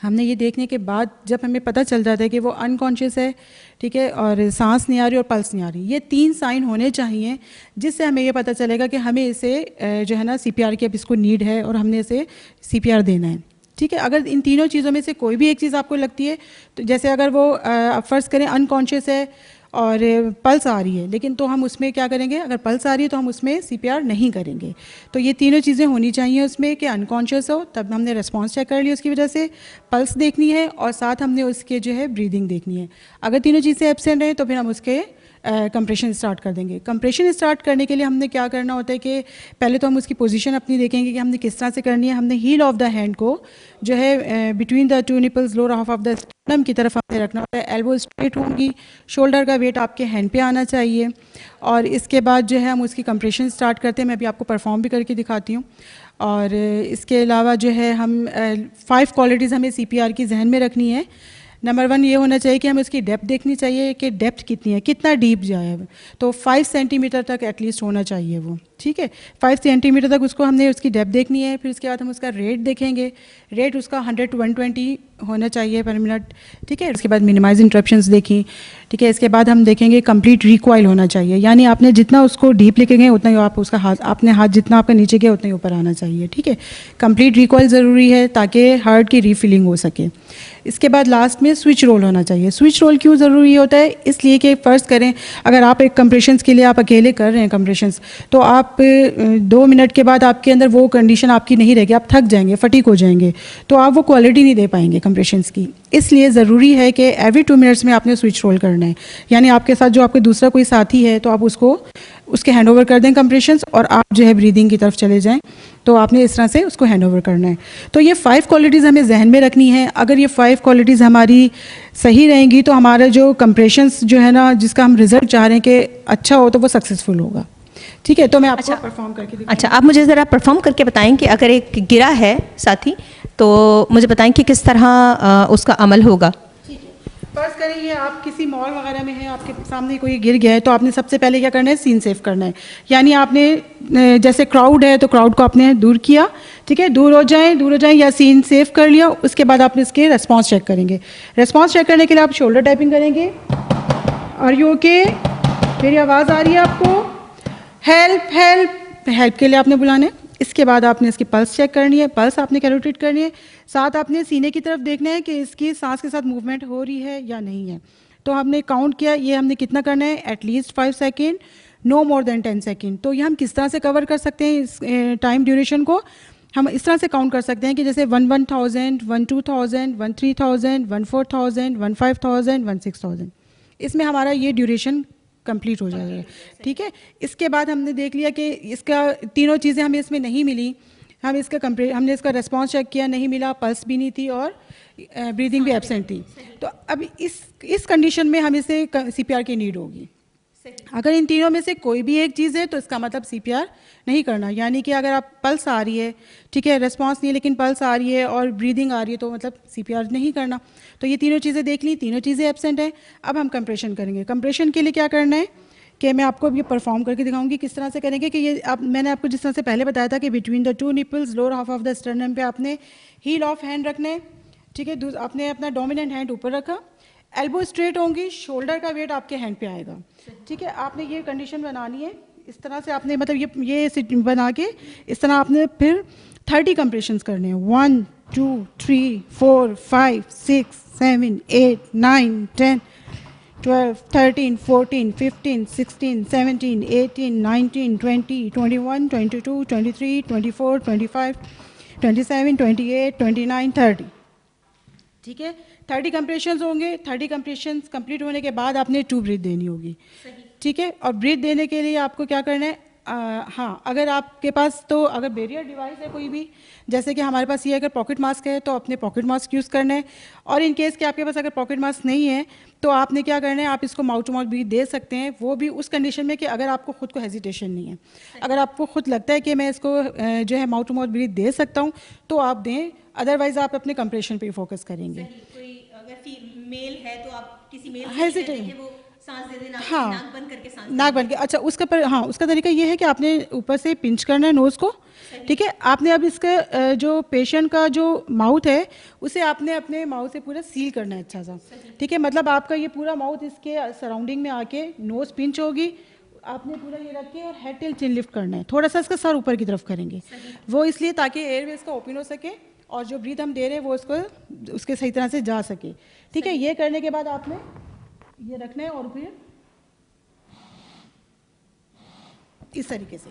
Speaker 3: हमने ये देखने के बाद जब हमें पता चल जाता है कि वो अनकॉन्शियस है, ठीक है, और सांस नहीं आ रही और पल्स नहीं आ रही, ये 3 साइन होने चाहिए जिससे हमें ये पता चलेगा कि हमें इसे जो है ना CPR की अब इसको नीड है और हमने इसे CPR देना है। ठीक है, अगर इन तीनों चीज़ों में से कोई भी एक चीज़ आपको लगती है तो जैसे अगर वो फ़र्ज़ करें अनकॉन्शियस है और पल्स आ रही है, लेकिन तो हम उसमें क्या करेंगे, अगर पल्स आ रही है तो हम उसमें CPR नहीं करेंगे। तो ये तीनों चीज़ें होनी चाहिए उसमें कि अनकॉन्शियस हो, तब हमने रिस्पांस चेक कर लिया उसकी वजह से, पल्स देखनी है और साथ हमने उसके जो है ब्रीदिंग देखनी है। अगर तीनों चीज़ें एब्सेंट हैं तो फिर हम उसके कंप्रेशन स्टार्ट कर देंगे। कंप्रेशन स्टार्ट करने के लिए हमने क्या करना होता है कि पहले तो हम उसकी पोजीशन अपनी देखेंगे कि हमने किस तरह से करनी है। हमने हील ऑफ द हैंड को जो है between the 2 nipples, lower half of the sternum की तरफ हमने रखना होता है। एल्बो स्ट्रेट होंगी, शोल्डर का वेट आपके हैंड पे आना चाहिए। और इसके बाद जो है हम उसकी कंप्रेशन स्टार्ट करते हैं। मैं अभी आपको परफॉर्म भी करके दिखाती हूँ। और इसके अलावा जो है हम 5 क्वालिटीज़ हमें CPR की जहन में रखनी है। नंबर 1 ये होना चाहिए कि हमें उसकी डेप्थ देखनी चाहिए कि डेप्थ कितनी है, कितना डीप जाए, तो 5 सेंटीमीटर तक एटलीस्ट होना चाहिए वो। ठीक है, 5 सेंटीमीटर तक उसको हमने उसकी डेप्थ देखनी है। फिर उसके बाद हम उसका रेट देखेंगे। रेट उसका 100 to 120 होना चाहिए पर मिनट। ठीक है, उसके बाद मिनिमाइज इंटरप्शंस देखी। ठीक है, इसके बाद हम देखेंगे कंप्लीट रिकॉइल होना चाहिए, यानी आपने जितना उसको डीप लेके गए उतना ही आप उसका हाथ, आपने हाथ जितना आपका नीचे गया उतना ही ऊपर आना चाहिए। ठीक है, कंप्लीट रिकॉइल ज़रूरी है ताकि हार्ट की रीफिलिंग हो सके। इसके बाद लास्ट में स्विच रोल होना चाहिए। स्विच रोल क्यों ज़रूरी होता है, इसलिए कि फ़र्ज़ करें अगर आप एक कंप्रेशंस के लिए आप अकेले कर रहे हैं कंप्रेशंस, तो आप 2 मिनट के बाद आपके अंदर वो कंडीशन आपकी नहीं रहेगी, आप थक जाएंगे, फटीक हो जाएंगे, तो आप वो क्वालिटी नहीं दे पाएंगे कंप्रेशंस की। इसलिए ज़रूरी है कि एवरी 2 मिनट्स में आपने स्विच रोल करना है, यानी आपके साथ जो आपके दूसरा कोई साथी है तो आप उसको उसके हैंड ओवर कर दें कंप्रेशंस और आप जो है ब्रीदिंग की तरफ चले जाएं। तो आपने इस तरह से उसको हैंड ओवर करना है। तो ये 5 क्वालिटीज़ हमें जहन में रखनी है। अगर ये 5 क्वालिटीज़ हमारी सही रहेंगी तो हमारा जो कंप्रेशंस जो है ना, जिसका हम रिजल्ट चाह रहे हैं कि अच्छा हो, तो वो सक्सेसफुल होगा। ठीक है, तो मैं आपको परफॉर्म करके दिखाऊंगी।
Speaker 1: अच्छा, आप मुझे ज़रा परफॉर्म करके बताएं कि अगर एक गिरा है साथी तो मुझे बताएं कि किस तरह उसका अमल होगा।
Speaker 3: फर्ज करें ये आप किसी मॉल वगैरह में हैं, आपके सामने कोई गिर गया है, तो आपने सबसे पहले क्या करना है, सीन सेव करना है। यानी आपने जैसे क्राउड है तो क्राउड को आपने दूर किया, ठीक है, दूर हो जाएं या सीन सेव कर लिया। उसके बाद आप इसके रेस्पॉन्स चेक करेंगे। रेस्पॉन्स चेक करने के लिए आप शोल्डर टैपिंग करेंगे। और यू ओके, मेरी आवाज़ आ रही है आपको, हेल्प हेल्प, हेल्प के लिए आपने बुलाना है। इसके बाद आपने इसकी पल्स चेक करनी है, पल्स आपने कैलकुलेट करनी है। साथ आपने सीने की तरफ देखना है कि इसकी सांस के साथ मूवमेंट हो रही है या नहीं है। तो हमने काउंट किया, ये हमने कितना करना है, at least 5 second, no more than 10 second. तो ये हम किस तरह से कवर कर सकते हैं इस टाइम ड्यूरेशन को, हम इस तरह से काउंट कर सकते हैं कि जैसे 1,1000, 1,2000, 1,3000, 1,4000, 1,5000, 1,6000, इसमें हमारा ये ड्यूरेशन कंप्लीट हो जाएगा। ठीक है, इसके बाद हमने देख लिया कि इसका तीनों चीज़ें हमें इसमें नहीं मिली। हम इसका हमने इसका रिस्पांस चेक किया, नहीं मिला, पल्स भी नहीं थी और ब्रीदिंग भी एब्सेंट थी। तो अब इस कंडीशन में हम इसे CPR की नीड होगी। अगर इन तीनों में से कोई भी एक चीज़ है तो इसका मतलब सीपीआर नहीं करना, यानी कि अगर आप पल्स आ रही है, ठीक है, रिस्पांस नहीं है लेकिन पल्स आ रही है और ब्रीदिंग आ रही है तो मतलब सीपीआर नहीं करना। तो ये तीनों चीज़ें देख ली, तीनों चीज़ें एब्सेंट हैं। अब हम कंप्रेशन करेंगे। कंप्रेशन के लिए क्या करना है कि मैं आपको ये परफॉर्म करके दिखाऊंगी किस तरह से करेंगे कि ये मैंने आपको जिस तरह से पहले बताया था कि between the two nipples lower half of the sternum पे आपने हील ऑफ हैंड रखना है, ठीक है, आपने अपना डोमिनेंट हैंड ऊपर रखा, एल्बो स्ट्रेट होंगी, शोल्डर का वेट आपके हैंड पे आएगा, ठीक है। आपने ये कंडीशन बनानी है इस तरह से, आपने मतलब ये बना के इस तरह आपने फिर 30 कंप्रेशंस करने हैं। 1 2 3 4 5 6 7 8 9 10 12 13 14 15 16 17 18 19 20 21 22 23 24 25 27 28 29 30, ठीक है। 30 कंप्रेशंस होंगे। 30 कंप्रेशंस कंप्लीट होने के बाद आपने 2 ब्रीथ देनी होगी, ठीक है। और ब्रीथ देने के लिए आपको क्या करना है, हाँ, अगर आपके पास तो अगर बैरियर डिवाइस है कोई भी, जैसे कि हमारे पास ये अगर पॉकेट मास्क है तो अपने पॉकेट मास्क यूज़ करना है। और इन केस कि आपके पास अगर पॉकेट मास्क नहीं है तो आपने क्या करना है, आप इसको माउथ टू माउथ ब्रीथ दे सकते हैं, वो भी उस कंडीशन में कि अगर आपको खुद को हेजिटेशन नहीं है। अगर आपको खुद लगता है कि मैं इसको जो है माउथ टू माउथ ब्रीथ दे सकता हूँ तो आप दें, अदरवाइज आप अपने कंप्रेशन पे ही फोकस करेंगे।
Speaker 1: कोई अगर मेल है तो आप किसी मेल
Speaker 3: हेजिटेशन,
Speaker 1: वो सांस दे देना,
Speaker 3: हाँ,
Speaker 1: नाक बंद करके सांस
Speaker 3: नाक बंद के, अच्छा उसका पर, हाँ, उसका तरीका ये है कि आपने ऊपर से पिंच करना है नोज़ को, ठीक है। आपने अब इसका जो पेशेंट का जो माउथ है उसे आपने अपने माउथ से पूरा सील करना है अच्छा सा, ठीक है। मतलब आपका ये पूरा माउथ इसके सराउंडिंग में आके नोज़ पिंच होगी, आपने पूरा ये रख के और हेड टिल चिन लिफ्ट करना है, थोड़ा सा इसका सर ऊपर की तरफ करेंगे, वो इसलिए ताकि एयरवेज का ओपन हो सके और जो ब्रीथ हम दे रहे हैं वो उसको उसके सही तरह से जा सके, ठीक है। ये करने के बाद आपने ये रखना है और फिर इस तरीके से,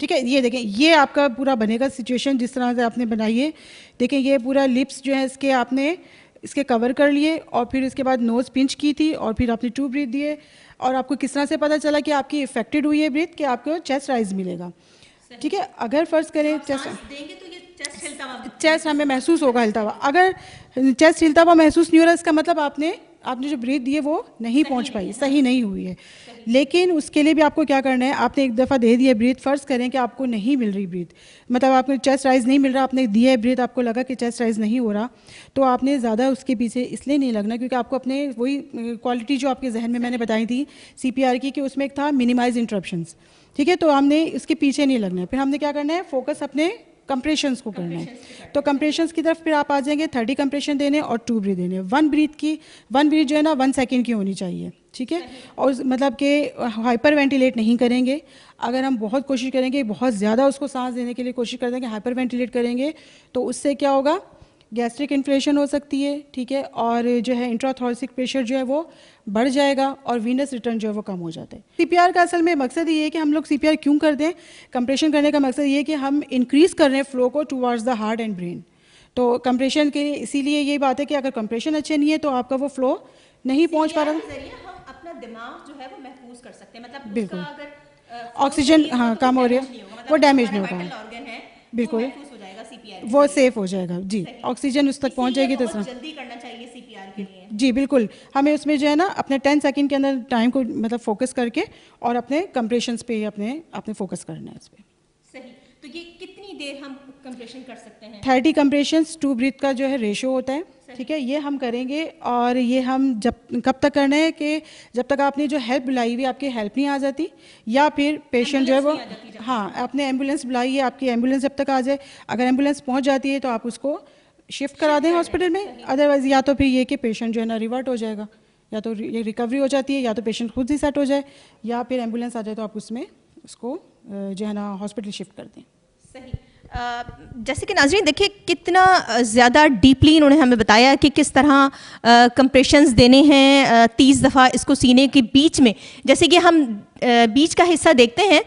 Speaker 3: ठीक है। ये देखें, ये आपका पूरा बनेगा सिचुएशन जिस तरह से आपने बनाई है। देखें ये पूरा लिप्स जो है इसके आपने इसके कवर कर लिए और फिर इसके बाद नोज़ पिंच की थी और फिर आपने 2 ब्रीथ दिए। और आपको किस तरह से पता चला कि आपकी इफेक्टेड हुई है ब्रीथ, कि आपको चेस्ट राइज मिलेगा, ठीक है। अगर फर्ज करें चेस्ट
Speaker 1: देंगे तो ये चेस्ट हिलता हुआ,
Speaker 3: चेस्ट हमें महसूस होगा हिलता हुआ। अगर चेस्ट हिलता हुआ महसूस नहीं हो रहा, इसका मतलब आपने जो ब्रीथ दी है वो नहीं पहुंच पाई, सही नहीं हुई है। लेकिन उसके लिए भी आपको क्या करना है, आपने एक दफ़ा दे दी है ब्रीथ, फ़र्ज़ करें कि आपको नहीं मिल रही ब्रीथ, मतलब आपको चेस्ट राइज नहीं मिल रहा, आपने दिया है ब्रीथ, आपको लगा कि चेस्ट राइज नहीं हो रहा, तो आपने ज़्यादा उसके पीछे इसलिए नहीं लगना क्योंकि आपको अपने वही क्वालिटी जो आपके जहन में मैंने बताई थी CPR की, कि उसमें एक था मिनिमाइज इंटरप्शंस, ठीक है। तो हमने इसके पीछे नहीं लगना है। फिर हमने क्या करना है, फोकस अपने कंप्रेशंस को करना है। तो कंप्रेशंस की तरफ फिर आप आ जाएंगे, 30 कंप्रेशन देने और 2 ब्रीथ देने। 1 ब्रीथ जो है ना 1 सेकंड की होनी चाहिए, ठीक है। और मतलब कि हाइपर वेंटिलेट नहीं करेंगे। अगर हम बहुत कोशिश करेंगे, बहुत ज़्यादा उसको सांस देने के लिए कोशिश करते हैं कि हाइपर वेंटिलेट करेंगे तो उससे क्या होगा, गैस्ट्रिक इन्फ्लेशन हो सकती है, ठीक है। और जो है इंट्राथोरेसिक प्रेशर जो है वो बढ़ जाएगा और वीनस रिटर्न जो है वो कम हो जाता है। CPR का असल में मकसद ये है कि हम लोग CPR क्यों करते हैं, कंप्रेशन करने का मकसद ये है कि हम इंक्रीज़ कर रहे हैं फ्लो को towards the heart and brain. तो कंप्रेशन के इसीलिए ये बात है कि अगर कंप्रेशन अच्छे नहीं है तो आपका वो फ्लो नहीं पहुँच पा रहा।
Speaker 1: हम अपना दिमाग जो है वो महफूज कर सकते हैं, मतलब
Speaker 3: बिल्कुल,
Speaker 1: अगर
Speaker 3: ऑक्सीजन, हाँ, कम हो रही है, वो डैमेज नहीं होगा,
Speaker 1: ऑर्गन है
Speaker 3: बिल्कुल
Speaker 1: हो जाएगा CPR,
Speaker 3: वो सेफ हो जाएगा जी, ऑक्सीजन उस तक पहुंच जाएगी तो
Speaker 1: जल्दी करना चाहिए CPR के लिए।
Speaker 3: जी बिल्कुल, हमें उसमें जो है ना अपने 10 सेकंड के अंदर टाइम को मतलब फोकस करके और अपने कंप्रेशंस पे ही अपने फोकस करना है उस पर।
Speaker 1: सही, तो ये कितनी देर हम कंप्रेशन कर सकते हैं?
Speaker 3: 30 कंप्रेशंस 2 ब्रीथ का जो है रेशो होता है, ठीक है। ये हम करेंगे और ये हम कब तक करना है कि जब तक आपने जो हेल्प बुलाई हुई आपकी हेल्प नहीं आ जाती, या फिर पेशेंट जो है वो, हाँ, आपने एम्बुलेंस बुलाई है, आपकी एम्बुलेंस जब तक आ जाए, अगर एम्बुलेंस पहुंच जाती है तो आप उसको शिफ्ट करा दें हॉस्पिटल में। अदरवाइज या तो फिर ये कि पेशेंट जो है ना रिवर्ट हो जाएगा, या तो ये रिकवरी हो जाती है, या तो पेशेंट खुद ही सेट हो जाए, या फिर एम्बुलेंस आ जाए तो आप उसमें उसको जो है ना हॉस्पिटल शिफ्ट कर दें।
Speaker 1: सही। जैसे कि नाज़रीन देखिए कितना ज़्यादा डीपली इन्होंने हमें बताया कि किस तरह कंप्रेशंस देने हैं 30 दफ़ा इसको सीने के बीच में। जैसे कि हम बीच का हिस्सा देखते हैं,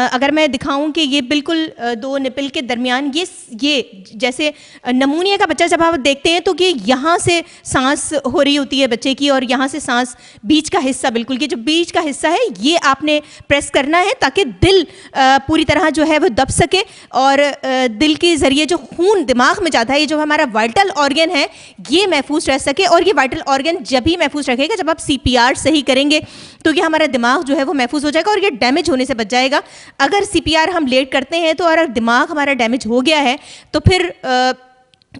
Speaker 1: अगर मैं दिखाऊं कि ये बिल्कुल दो निपल के दरमियान ये जैसे नमूनिया का बच्चा जब आप देखते हैं तो कि यहाँ से सांस हो रही होती है बच्चे की और यहाँ से सांस, बीच का हिस्सा बिल्कुल, कि जो बीच का हिस्सा है ये आपने प्रेस करना है ताकि दिल पूरी तरह जो है वो दब सके और दिल के ज़रिए जो खून दिमाग में जाता है, ये जो हमारा वाइटल ऑर्गन है ये महफूज रह सके। और ये वाइटल ऑर्गन जब ही महफूज रखेगा जब आप CPR सही करेंगे तो ये हमारा दिमाग जो है वो महफूज हो जाएगा और ये डैमेज होने से बच जाएगा। अगर CPR हम लेट करते हैं तो अगर दिमाग हमारा डैमेज हो गया है तो फिर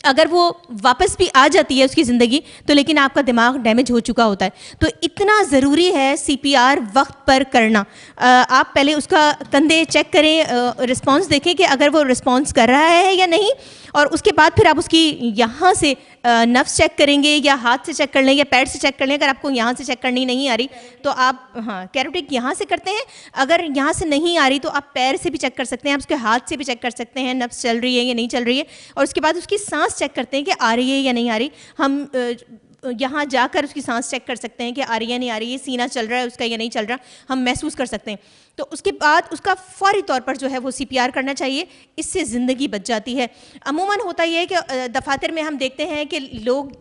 Speaker 1: अगर वो वापस भी आ जाती है उसकी ज़िंदगी तो लेकिन आपका दिमाग डैमेज हो चुका होता है। तो इतना ज़रूरी है CPR वक्त पर करना। आप पहले उसका कंधे चेक करें, रिस्पांस देखें कि अगर वो रिस्पांस कर रहा है या नहीं, और उसके बाद फिर आप उसकी यहाँ से नफ्स चेक करेंगे या हाथ से चेक कर लें या पैर से चेक कर लें। अगर आपको यहाँ से चेक करनी नहीं आ रही तो आप कैरोटिक यहाँ से करते हैं, अगर यहाँ से नहीं आ रही तो आप पैर से भी चेक कर सकते हैं, आप उसके हाथ से भी चेक कर सकते हैं नफ्स चल रही है या नहीं चल रही है। और उसके बाद उसकी सांस चेक करते हैं कि आ रही है या नहीं आ रही। हम यहाँ जाकर उसकी सांस चेक कर सकते हैं कि आ रही है नहीं आ रही है, सीना चल रहा है उसका या नहीं चल रहा, हम महसूस कर सकते हैं। तो उसके बाद उसका फौरी तौर पर जो है वो CPR करना चाहिए, इससे ज़िंदगी बच जाती है। अमूमन होता यह है कि दफातर में हम देखते हैं कि लोग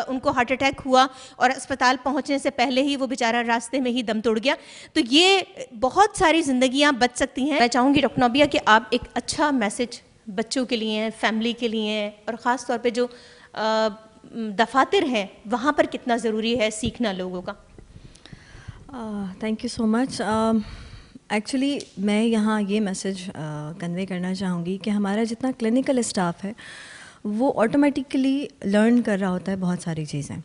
Speaker 1: उनको हार्ट अटैक हुआ और अस्पताल पहुंचने से पहले ही वो बेचारा रास्ते में ही दम तोड़ गया। तो ये बहुत सारी ज़िंदगियां बच सकती हैं। मैं चाहूँगी डॉक्टर नोबिया कि आप एक अच्छा मैसेज बच्चों के लिए, फैमिली के लिए और ख़ास तौर पर जो दफातर हैं वहाँ पर कितना ज़रूरी है सीखना लोगों का।
Speaker 2: Thank you so much. Actually मैं यहाँ ये मैसेज कन्वे करना चाहूँगी कि हमारा जितना क्लिनिकल स्टाफ है वो ऑटोमेटिकली लर्न कर रहा होता है बहुत सारी चीज़ें,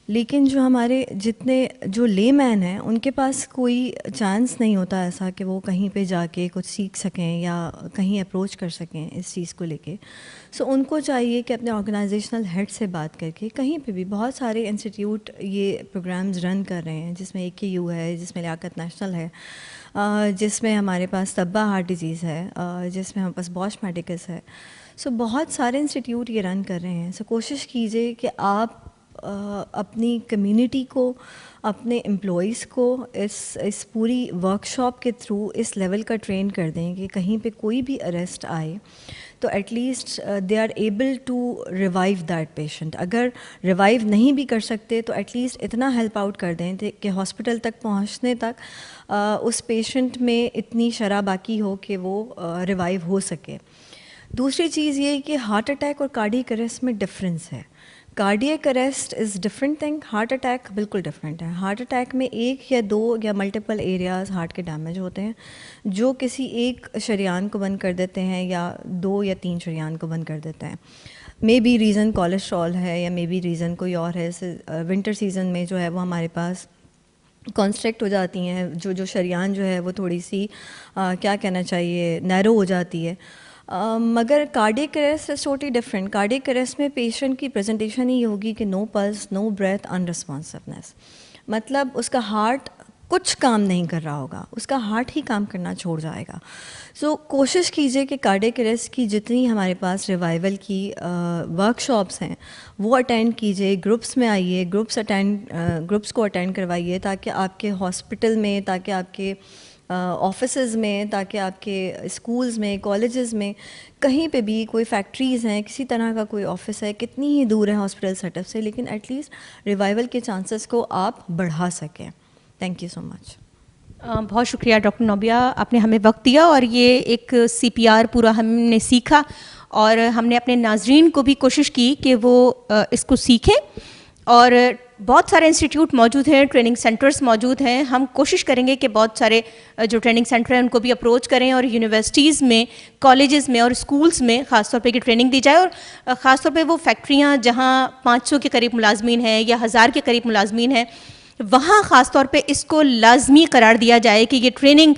Speaker 2: लेकिन जो हमारे जितने जो लेमैन हैं उनके पास कोई चांस नहीं होता ऐसा कि वो कहीं पे जाके कुछ सीख सकें या कहीं अप्रोच कर सकें इस चीज़ को लेके। सो उनको चाहिए कि अपने ऑर्गेनाइजेशनल हेड से बात करके, कहीं पे भी बहुत सारे इंस्टीट्यूट ये प्रोग्राम्स रन कर रहे हैं, जिसमें AKU है, जिसमें लियाकत नेशनल है, जिसमें हमारे पास तब्बा हार्ट डिजीज़ है, जिसमें हमारे पास बॉश मेडिकस है। सो बहुत सारे इंस्टीट्यूट ये रन कर रहे हैं। सो कोशिश कीजिए कि आप अपनी कम्युनिटी को, अपने एम्प्लॉइज़ को इस पूरी वर्कशॉप के थ्रू इस लेवल का ट्रेन कर दें कि कहीं पे कोई भी अरेस्ट आए तो at least they are able to revive that patient. अगर रिवाइव नहीं भी कर सकते तो एटलीस्ट इतना हेल्प आउट कर दें कि हॉस्पिटल तक पहुंचने तक उस पेशेंट में इतनी शरह बाकी हो कि वो रिवाइव हो सके। दूसरी चीज़ ये कि हार्ट अटैक और कार्डियक अरेस्ट में डिफरेंस है। Cardiac arrest is different thing, heart attack बिल्कुल डिफरेंट है। हार्ट अटैक में एक या दो या मल्टीपल एरियाज़ हार्ट के डैमेज होते हैं जो किसी एक शरीयान को बंद कर देते हैं या 2 या 3 शरीयान को बंद कर देते हैं। मे बी रीज़न कोलेस्ट्रॉल है या मे बी रीज़न कोई और है। विंटर सीज़न में जो है वो हमारे पास कॉन्स्ट्रिक्ट हो जाती हैं, जो शरीयान जो है वो थोड़ी सी क्या कहना चाहिए, नैरो हो जाती है। मगर cardiac arrest is totally different. Cardiac arrest में पेशेंट की प्रेजेंटेशन ही होगी कि no pulse, no breath, unresponsiveness. मतलब उसका हार्ट कुछ काम नहीं कर रहा होगा, उसका हार्ट ही काम करना छोड़ जाएगा। सो कोशिश कीजिए कि कार्डियक अरेस्ट की जितनी हमारे पास रिवाइवल की वर्कशॉप्स हैं वो अटेंड कीजिए, ग्रुप्स में आइए, ग्रुप्स को अटेंड करवाइए ताकि आपके हॉस्पिटल में, ताकि आपके ऑफिसेज़ में, ताकि आपके स्कूल्स में, कॉलेजेस में, कहीं पे भी कोई फैक्ट्रीज़ हैं, किसी तरह का कोई ऑफिस है, कितनी ही दूर है हॉस्पिटल सेटअप से, लेकिन एटलीस्ट रिवाइवल के चांसेस को आप बढ़ा सकें। Thank you so much.
Speaker 1: बहुत शुक्रिया डॉक्टर नोबिया, आपने हमें वक्त दिया और ये एक CPR पूरा हमने सीखा और हमने अपने नाजरीन को भी कोशिश की कि वो इसको सीखें। और बहुत सारे इंस्टीट्यूट मौजूद हैं, ट्रेनिंग सेंटर्स मौजूद हैं। हम कोशिश करेंगे कि बहुत सारे जो ट्रेनिंग सेंटर हैं उनको भी अप्रोच करें और यूनिवर्सिटीज़ में, कॉलेजेस में और स्कूल्स में ख़ास तौर पे की ट्रेनिंग दी जाए। और ख़ास तौर पे वो फैक्ट्रियाँ जहाँ 500 के करीब मुलाजमीन हैं या 1000 के करीब मुलाजमीन हैं, वहाँ ख़ास तौर पे इसको लाजमी करार दिया जाए कि ये ट्रेनिंग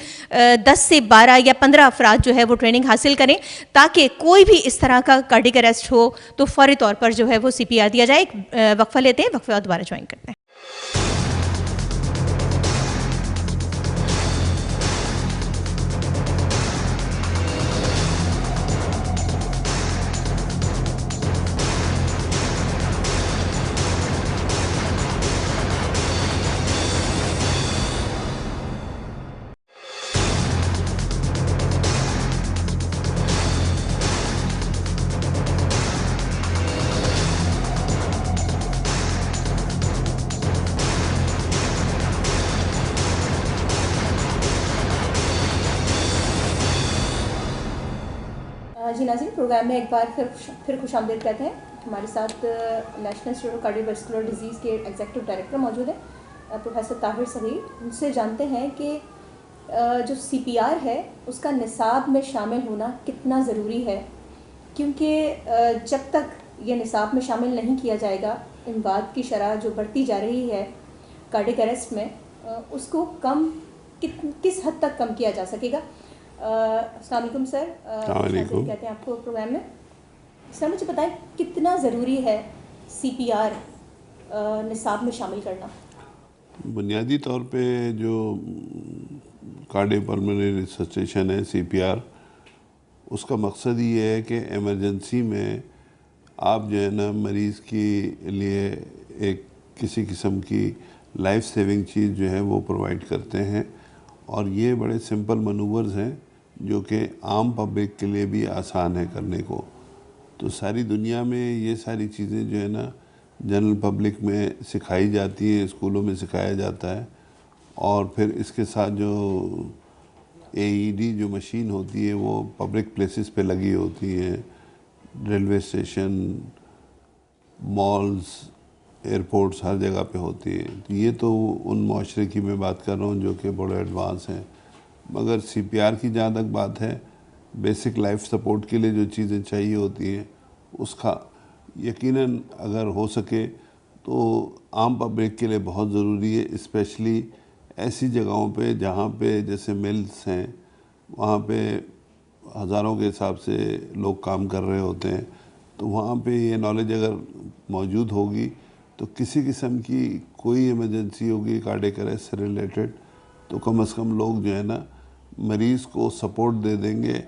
Speaker 1: 10 से 12 या 15 अफराद जो है वो ट्रेनिंग हासिल करें, ताकि कोई भी इस तरह का कार्डियक अरेस्ट हो तो फौरी तौर पर जो है वो CPR दिया जाए। एक वक्फा लेते हैं, वक्फे बाद दोबारा ज्वाइन करते हैं। जी नाज़रीन, प्रोग्राम में एक बार फिर खुशामदीद कहते हैं। हमारे साथ national institute of cardiovascular disease के एग्जीक्यूटिव डायरेक्टर मौजूद हैं, प्रोफेसर ताहिर सगीर। उनसे जानते हैं कि जो CPR है उसका निसाब में शामिल होना कितना ज़रूरी है, क्योंकि जब तक ये निसाब में शामिल नहीं किया जाएगा, इमवात की शरह जो बढ़ती जा रही है कार्डियक अरेस्ट में, उसको किस हद तक कम किया जा सकेगा। अस्सलाम वालेकुम सर, कहते हैं आपको प्रोग्राम में। सर मुझे बताएं कितना ज़रूरी है CPR निसाब में शामिल करना।
Speaker 4: बुनियादी तौर पे जो कार्डियोपल्मोनरी रिससिटेशन है CPR, उसका मकसद ये है कि इमरजेंसी में आप जो है ना मरीज़ के लिए एक किसी किस्म की लाइफ सेविंग चीज़ जो है वो प्रोवाइड करते हैं। और ये बड़े सिंपल मनूवर्स हैं जो कि आम पब्लिक के लिए भी आसान है करने को। तो सारी दुनिया में ये सारी चीज़ें जो है ना जनरल पब्लिक में सिखाई जाती हैं, स्कूलों में सिखाया जाता है। और फिर इसके साथ जो AED जो मशीन होती है वो पब्लिक प्लेसेस पे लगी होती हैं, रेलवे स्टेशन, मॉल्स, एयरपोर्ट्स, हर जगह पे होती है। तो ये तो उन माशरे की मैं बात कर रहा हूँ जो कि बड़े एडवांस हैं। मगर CPR की जहाँ तक बात है, बेसिक लाइफ सपोर्ट के लिए जो चीज़ें चाहिए होती हैं उसका यकीनन अगर हो सके तो आम पब्लिक के लिए बहुत ज़रूरी है, स्पेशली ऐसी जगहों पे जहाँ पे जैसे मिल्स हैं, वहाँ पे हज़ारों के हिसाब से लोग काम कर रहे होते हैं। तो वहाँ पे ये नॉलेज अगर मौजूद होगी तो किसी किस्म की कोई इमरजेंसी होगी कार्डियक अरेस्ट से रिलेटेड, तो कम से कम लोग जो है ना मरीज़ को सपोर्ट दे देंगे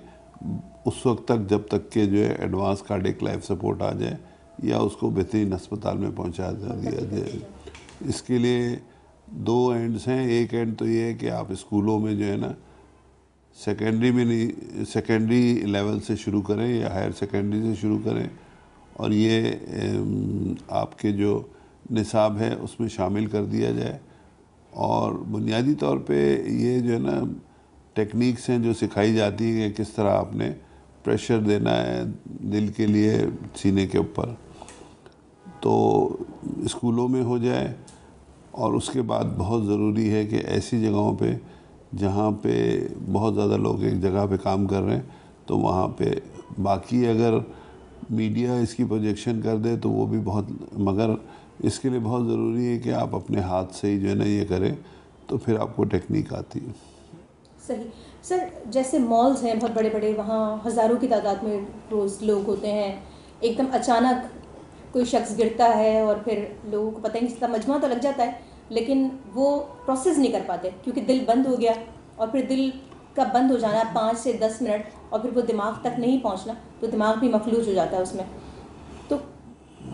Speaker 4: उस वक्त तक जब तक के जो है एडवांस कार्डियक लाइफ सपोर्ट आ जाए या उसको बेहतरीन अस्पताल में पहुंचा दिया जाए। इसके लिए दो एंड्स हैं। एक एंड तो ये है कि आप स्कूलों में जो है ना सेकेंडरी लेवल से शुरू करें या हायर सेकेंडरी से शुरू करें, और ये आपके जो निसाब है उसमें शामिल कर दिया जाए। और बुनियादी तौर पे ये जो है ना टेक्निक्स हैं जो सिखाई जाती है कि किस तरह आपने प्रेशर देना है दिल के लिए सीने के ऊपर, तो स्कूलों में हो जाए। और उसके बाद बहुत ज़रूरी है कि ऐसी जगहों पे जहाँ पे बहुत ज़्यादा लोग एक जगह पे काम कर रहे हैं तो वहाँ पे बाकी अगर मीडिया इसकी प्रोजेक्शन कर दे तो वो भी बहुत, मगर इसके लिए बहुत ज़रूरी है कि आप अपने हाथ से ही जो है ना ये करें, तो फिर आपको टेक्निक आती है।
Speaker 1: सही सर, जैसे मॉल्स हैं बहुत बड़े बड़े, वहाँ हज़ारों की तादाद में रोज़ लोग होते हैं। एकदम अचानक कोई शख्स गिरता है और फिर लोगों को पता ही नहीं चलता, मजमा तो लग जाता है लेकिन वो प्रोसेस नहीं कर पाते क्योंकि दिल बंद हो गया। और फिर दिल का बंद हो जाना 5 से 10 मिनट और फिर वो दिमाग तक नहीं पहुंचना, तो दिमाग भी मफलूज हो जाता है उसमें। तो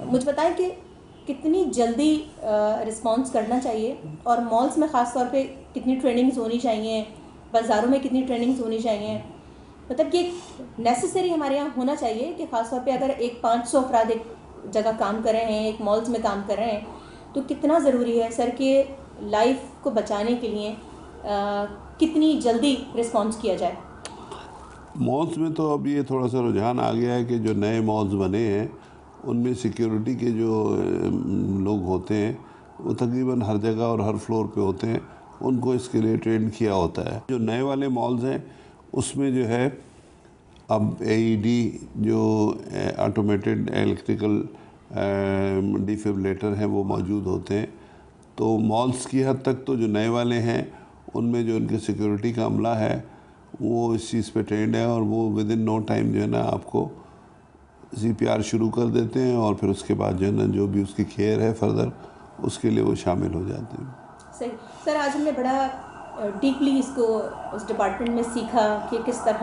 Speaker 1: मुझे बताएं कि कितनी जल्दी रिस्पॉन्स करना चाहिए, और मॉल्स में ख़ास तौर पे कितनी ट्रेनिंग्स होनी चाहिए, बाज़ारों में कितनी ट्रेनिंग्स होनी चाहिए। मतलब कि नेसेसरी हमारे यहाँ होना चाहिए कि ख़ास तौर पे अगर एक 500 अफराद एक जगह काम कर रहे हैं, एक मॉल्स में काम कर रहे हैं, तो कितना ज़रूरी है सर कि लाइफ को बचाने के लिए कितनी जल्दी रिस्पॉन्स किया जाए।
Speaker 4: मॉल्स में तो अब ये थोड़ा सा रुझान आ गया है कि जो नए मॉल्स बने हैं उनमें सिक्योरिटी के जो लोग होते हैं वो तकरीबन हर जगह और हर फ्लोर पे होते हैं, उनको इसके लिए ट्रेन किया होता है। जो नए वाले मॉल्स हैं उसमें जो है अब AED जो ऑटोमेटेड इलेक्ट्रिकल डिफिब्रिलेटर हैं वो मौजूद होते हैं। तो मॉल्स की हद तक तो जो नए वाले हैं उनमें जो उनके सिक्योरिटी का अमला है वो इस चीज़ पे ट्रेंड है, और वो विद इन नो टाइम जो है ना आपको CPR शुरू कर देते हैं, और फिर उसके बाद जो है ना जो भी उसकी केयर है फर्दर उसके लिए वो शामिल हो जाते हैं।
Speaker 1: सही सर, आज हमने बड़ा डीपली इसको उस डिपार्टमेंट में सीखा कि किस तरह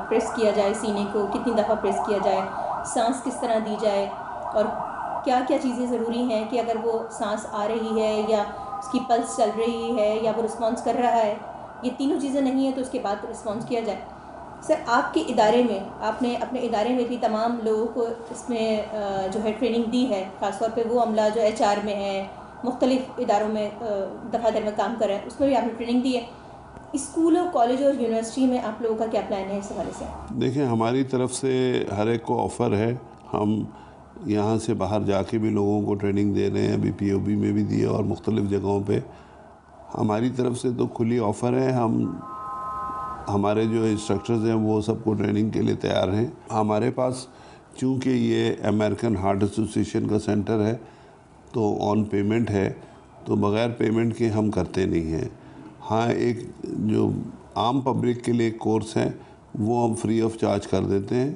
Speaker 1: प्रेस किया जाए सीने को, कितनी दफ़ा प्रेस किया जाए, सांस किस तरह दी जाए, और क्या क्या चीज़ें ज़रूरी हैं कि अगर वो सांस आ रही है या उसकी पल्स चल रही है या वो रिस्पॉन्स कर रहा है, ये तीनों चीज़ें नहीं है तो उसके बाद रिस्पॉन्स किया जाए। सर आपके इदारे में, आपने अपने इदारे में भी तमाम लोगों को इसमें जो है ट्रेनिंग दी है, ख़ासतौर पे वो अमला जो HR में है, मुख्तलिफ़ इदारों में दफ़ा दर में काम कर रहे हैं, उसमें भी आपने ट्रेनिंग दी है। स्कूलों, कॉलेज और यूनिवर्सिटी में आप लोगों का क्या प्लान है इस हवाले से?
Speaker 4: देखिए, हमारी तरफ से हर एक को ऑफ़र है। हम यहाँ से बाहर जाके भी लोगों को ट्रेनिंग दे रहे हैं, अभी पीओबी में भी दिए और मुख्तलिफ़ जगहों पे। हमारी तरफ से तो खुली ऑफ़र है। हमारे जो इंस्ट्रक्टर्स हैं वो सबको ट्रेनिंग के लिए तैयार हैं। हमारे पास चूँकि ये अमेरिकन हार्ट एसोसिएशन का सेंटर है तो ऑन पेमेंट है, तो बग़ैर पेमेंट के हम करते नहीं हैं। हाँ, एक जो आम पब्लिक के लिए कोर्स है वो हम फ्री ऑफ चार्ज कर देते हैं,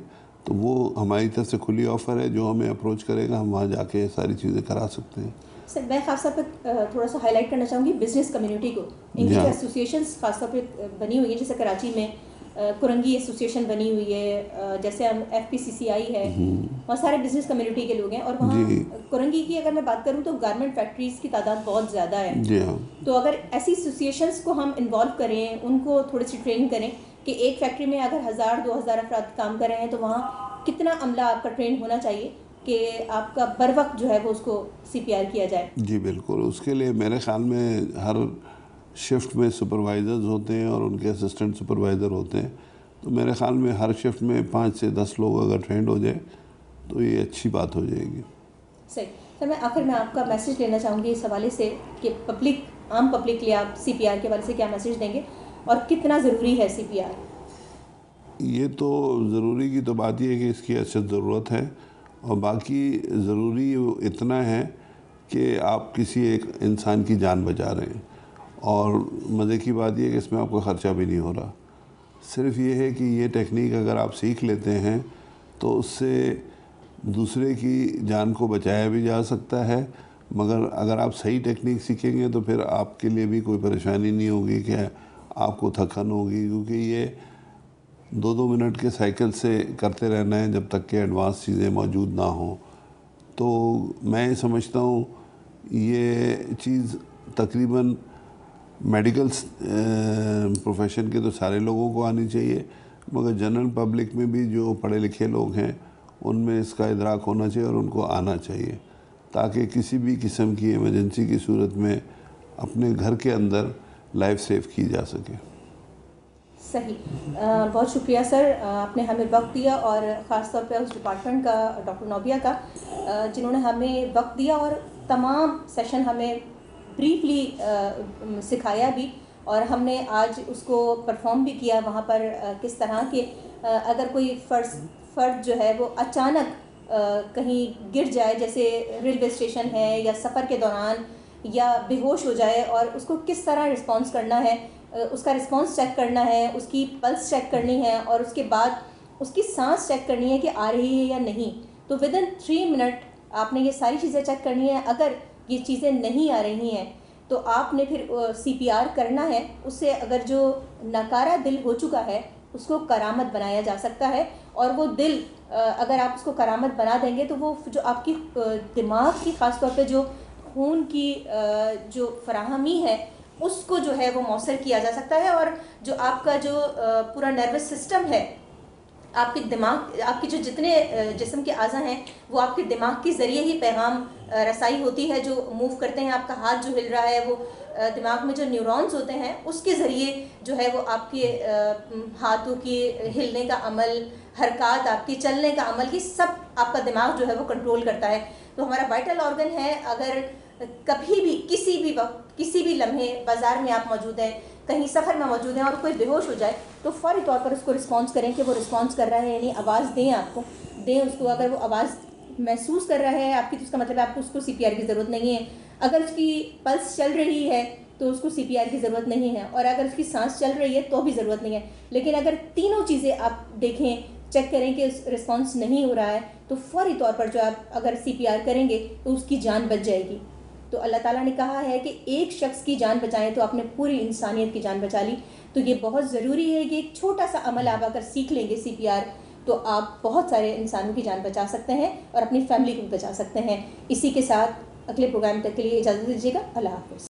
Speaker 4: तो वो हमारी तरफ से खुली ऑफ़र है। जो हमें अप्रोच करेगा हम वहाँ जाके सारी चीज़ें करा सकते हैं।
Speaker 1: सर, मैं खास तौर पर थोड़ा सा हाईलाइट करना चाहूँगी बिज़नेस कम्युनिटी को। इनकी जो एसोसिएशंस खास तौर पे बनी हुई है, जैसे कराची में कुरंगी एसोसिएशन बनी हुई है, जैसे हम FPCCI है, वहाँ सारे बिज़नेस कम्युनिटी के लोग हैं। और वहाँ कुरंगी की अगर मैं बात करूँ तो गारमेंट फैक्ट्रीज़ की तादाद बहुत ज़्यादा है
Speaker 4: जी हाँ।
Speaker 1: तो अगर ऐसी एसोसिएशंस को हम इन्वॉल्व करें, उनको थोड़ी सी ट्रेन करें कि एक फैक्ट्री में अगर 1000-2000 अफराद काम कर रहे हैं तो वहाँ कितना अमला आपका ट्रेन होना चाहिए कि आपका बर वक्त जो है वो उसको CPR किया जाए।
Speaker 4: जी बिल्कुल, उसके लिए मेरे ख़्याल में हर शिफ्ट में सुपरवाइज़र्स होते हैं और उनके असिस्टेंट सुपरवाइज़र होते हैं, तो मेरे ख़्याल में हर शिफ्ट में 5 से 10 लोग अगर ट्रेंड हो जाए तो ये अच्छी बात हो जाएगी।
Speaker 1: सही सर, मैं आखिर में आपका मैसेज लेना चाहूँगी इस हवाले से कि आम पब्लिक के लिए आप CPR के हवाले से क्या मैसेज देंगे और कितना ज़रूरी है CPR?
Speaker 4: ये तो ज़रूरी की तो बात ये है कि इसकी अशद ज़रूरत है, और बाकी ज़रूरी इतना है कि आप किसी एक इंसान की जान बचा रहे हैं। और मज़े की बात यह है कि इसमें आपका ख़र्चा भी नहीं हो रहा। सिर्फ़ ये है कि ये टेक्निक अगर आप सीख लेते हैं तो उससे दूसरे की जान को बचाया भी जा सकता है। मगर अगर आप सही टेक्निक सीखेंगे तो फिर आपके लिए भी कोई परेशानी नहीं होगी कि आपको थकन होगी, क्योंकि ये 2-2 मिनट के साइकिल से करते रहना है जब तक कि एडवांस चीज़ें मौजूद ना हों। तो मैं समझता हूँ ये चीज़ तकरीबन मेडिकल प्रोफेशन के तो सारे लोगों को आनी चाहिए, मगर जनरल पब्लिक में भी जो पढ़े लिखे लोग हैं उनमें इसका इदराक होना चाहिए और उनको आना चाहिए, ताकि किसी भी किस्म की इमरजेंसी की सूरत में अपने घर के अंदर लाइफ सेव की जा सके।
Speaker 1: सही, बहुत शुक्रिया सर, आपने हमें वक्त दिया, और ख़ास तौर पे उस डिपार्टमेंट का डॉक्टर नौबिया का जिन्होंने हमें वक्त दिया और तमाम सेशन हमें ब्रीफली सिखाया भी, और हमने आज उसको परफॉर्म भी किया वहाँ पर। किस तरह के अगर कोई फ़र्द जो है वो अचानक कहीं गिर जाए, जैसे रेलवे स्टेशन है या सफ़र के दौरान, या बेहोश हो जाए, और उसको किस तरह रिस्पॉन्स करना है, उसका रिस्पॉन्स चेक करना है, उसकी पल्स चेक करनी है, और उसके बाद उसकी सांस चेक करनी है कि आ रही है या नहीं। तो विदिन 3 मिनट आपने ये सारी चीज़ें चेक करनी है। अगर ये चीज़ें नहीं आ रही हैं तो आपने फिर CPR करना है। उससे अगर जो नकारा दिल हो चुका है उसको करामत बनाया जा सकता है, और वो दिल अगर आप उसको करामत बना देंगे तो वो जो आपकी दिमाग की ख़ास तौर पे जो खून की जो फराहमी है उसको जो है वो मौसर किया जा सकता है, और जो आपका जो पूरा नर्वस सिस्टम है, आपके दिमाग, आपके जो जितने जिस्म के आज़ा हैं वो आपके दिमाग के ज़रिए ही पैगाम रसाई होती है, जो मूव करते हैं। आपका हाथ जो हिल रहा है वो दिमाग में जो न्यूरॉन्स होते हैं उसके ज़रिए जो है वो आपके हाथों की हिलने का अमल, हरकत, आपके चलने का अमल, ये सब आपका दिमाग जो है वो कंट्रोल करता है। तो हमारा वाइटल ऑर्गन है। अगर कभी भी किसी भी वक्त किसी भी लम्हे बाज़ार में आप मौजूद हैं, कहीं सफ़र में मौजूद हैं और कोई बेहोश हो जाए तो फ़ौरी तौर पर उसको रिस्पॉन्स करें कि वो रिस्पॉन्स कर रहा है, यानी आवाज़ दें, आपको दें उसको। अगर वो आवाज़ महसूस कर रहा है आपकी, तो उसका मतलब है आपको उसको CPR की ज़रूरत नहीं है। अगर उसकी पल्स चल रही है तो उसको CPR की ज़रूरत नहीं है, और अगर उसकी सांस चल रही है तो भी ज़रूरत नहीं है। लेकिन अगर तीनों चीज़ें आप देखें, चेक करें कि रिस्पॉन्स नहीं हो रहा है, तो फ़ौरी तौर पर जो आप अगर CPR करेंगे तो उसकी जान बच जाएगी। तो अल्लाह ताला ने कहा है कि एक शख्स की जान बचाएं तो आपने पूरी इंसानियत की जान बचा ली। तो ये बहुत ज़रूरी है कि एक छोटा सा अमल आप अगर सीख लेंगे CPR, तो आप बहुत सारे इंसानों की जान बचा सकते हैं और अपनी फैमिली को भी बचा सकते हैं। इसी के साथ अगले प्रोग्राम तक के लिए इजाज़त दीजिएगा। अल्लाह हाफ़िज़।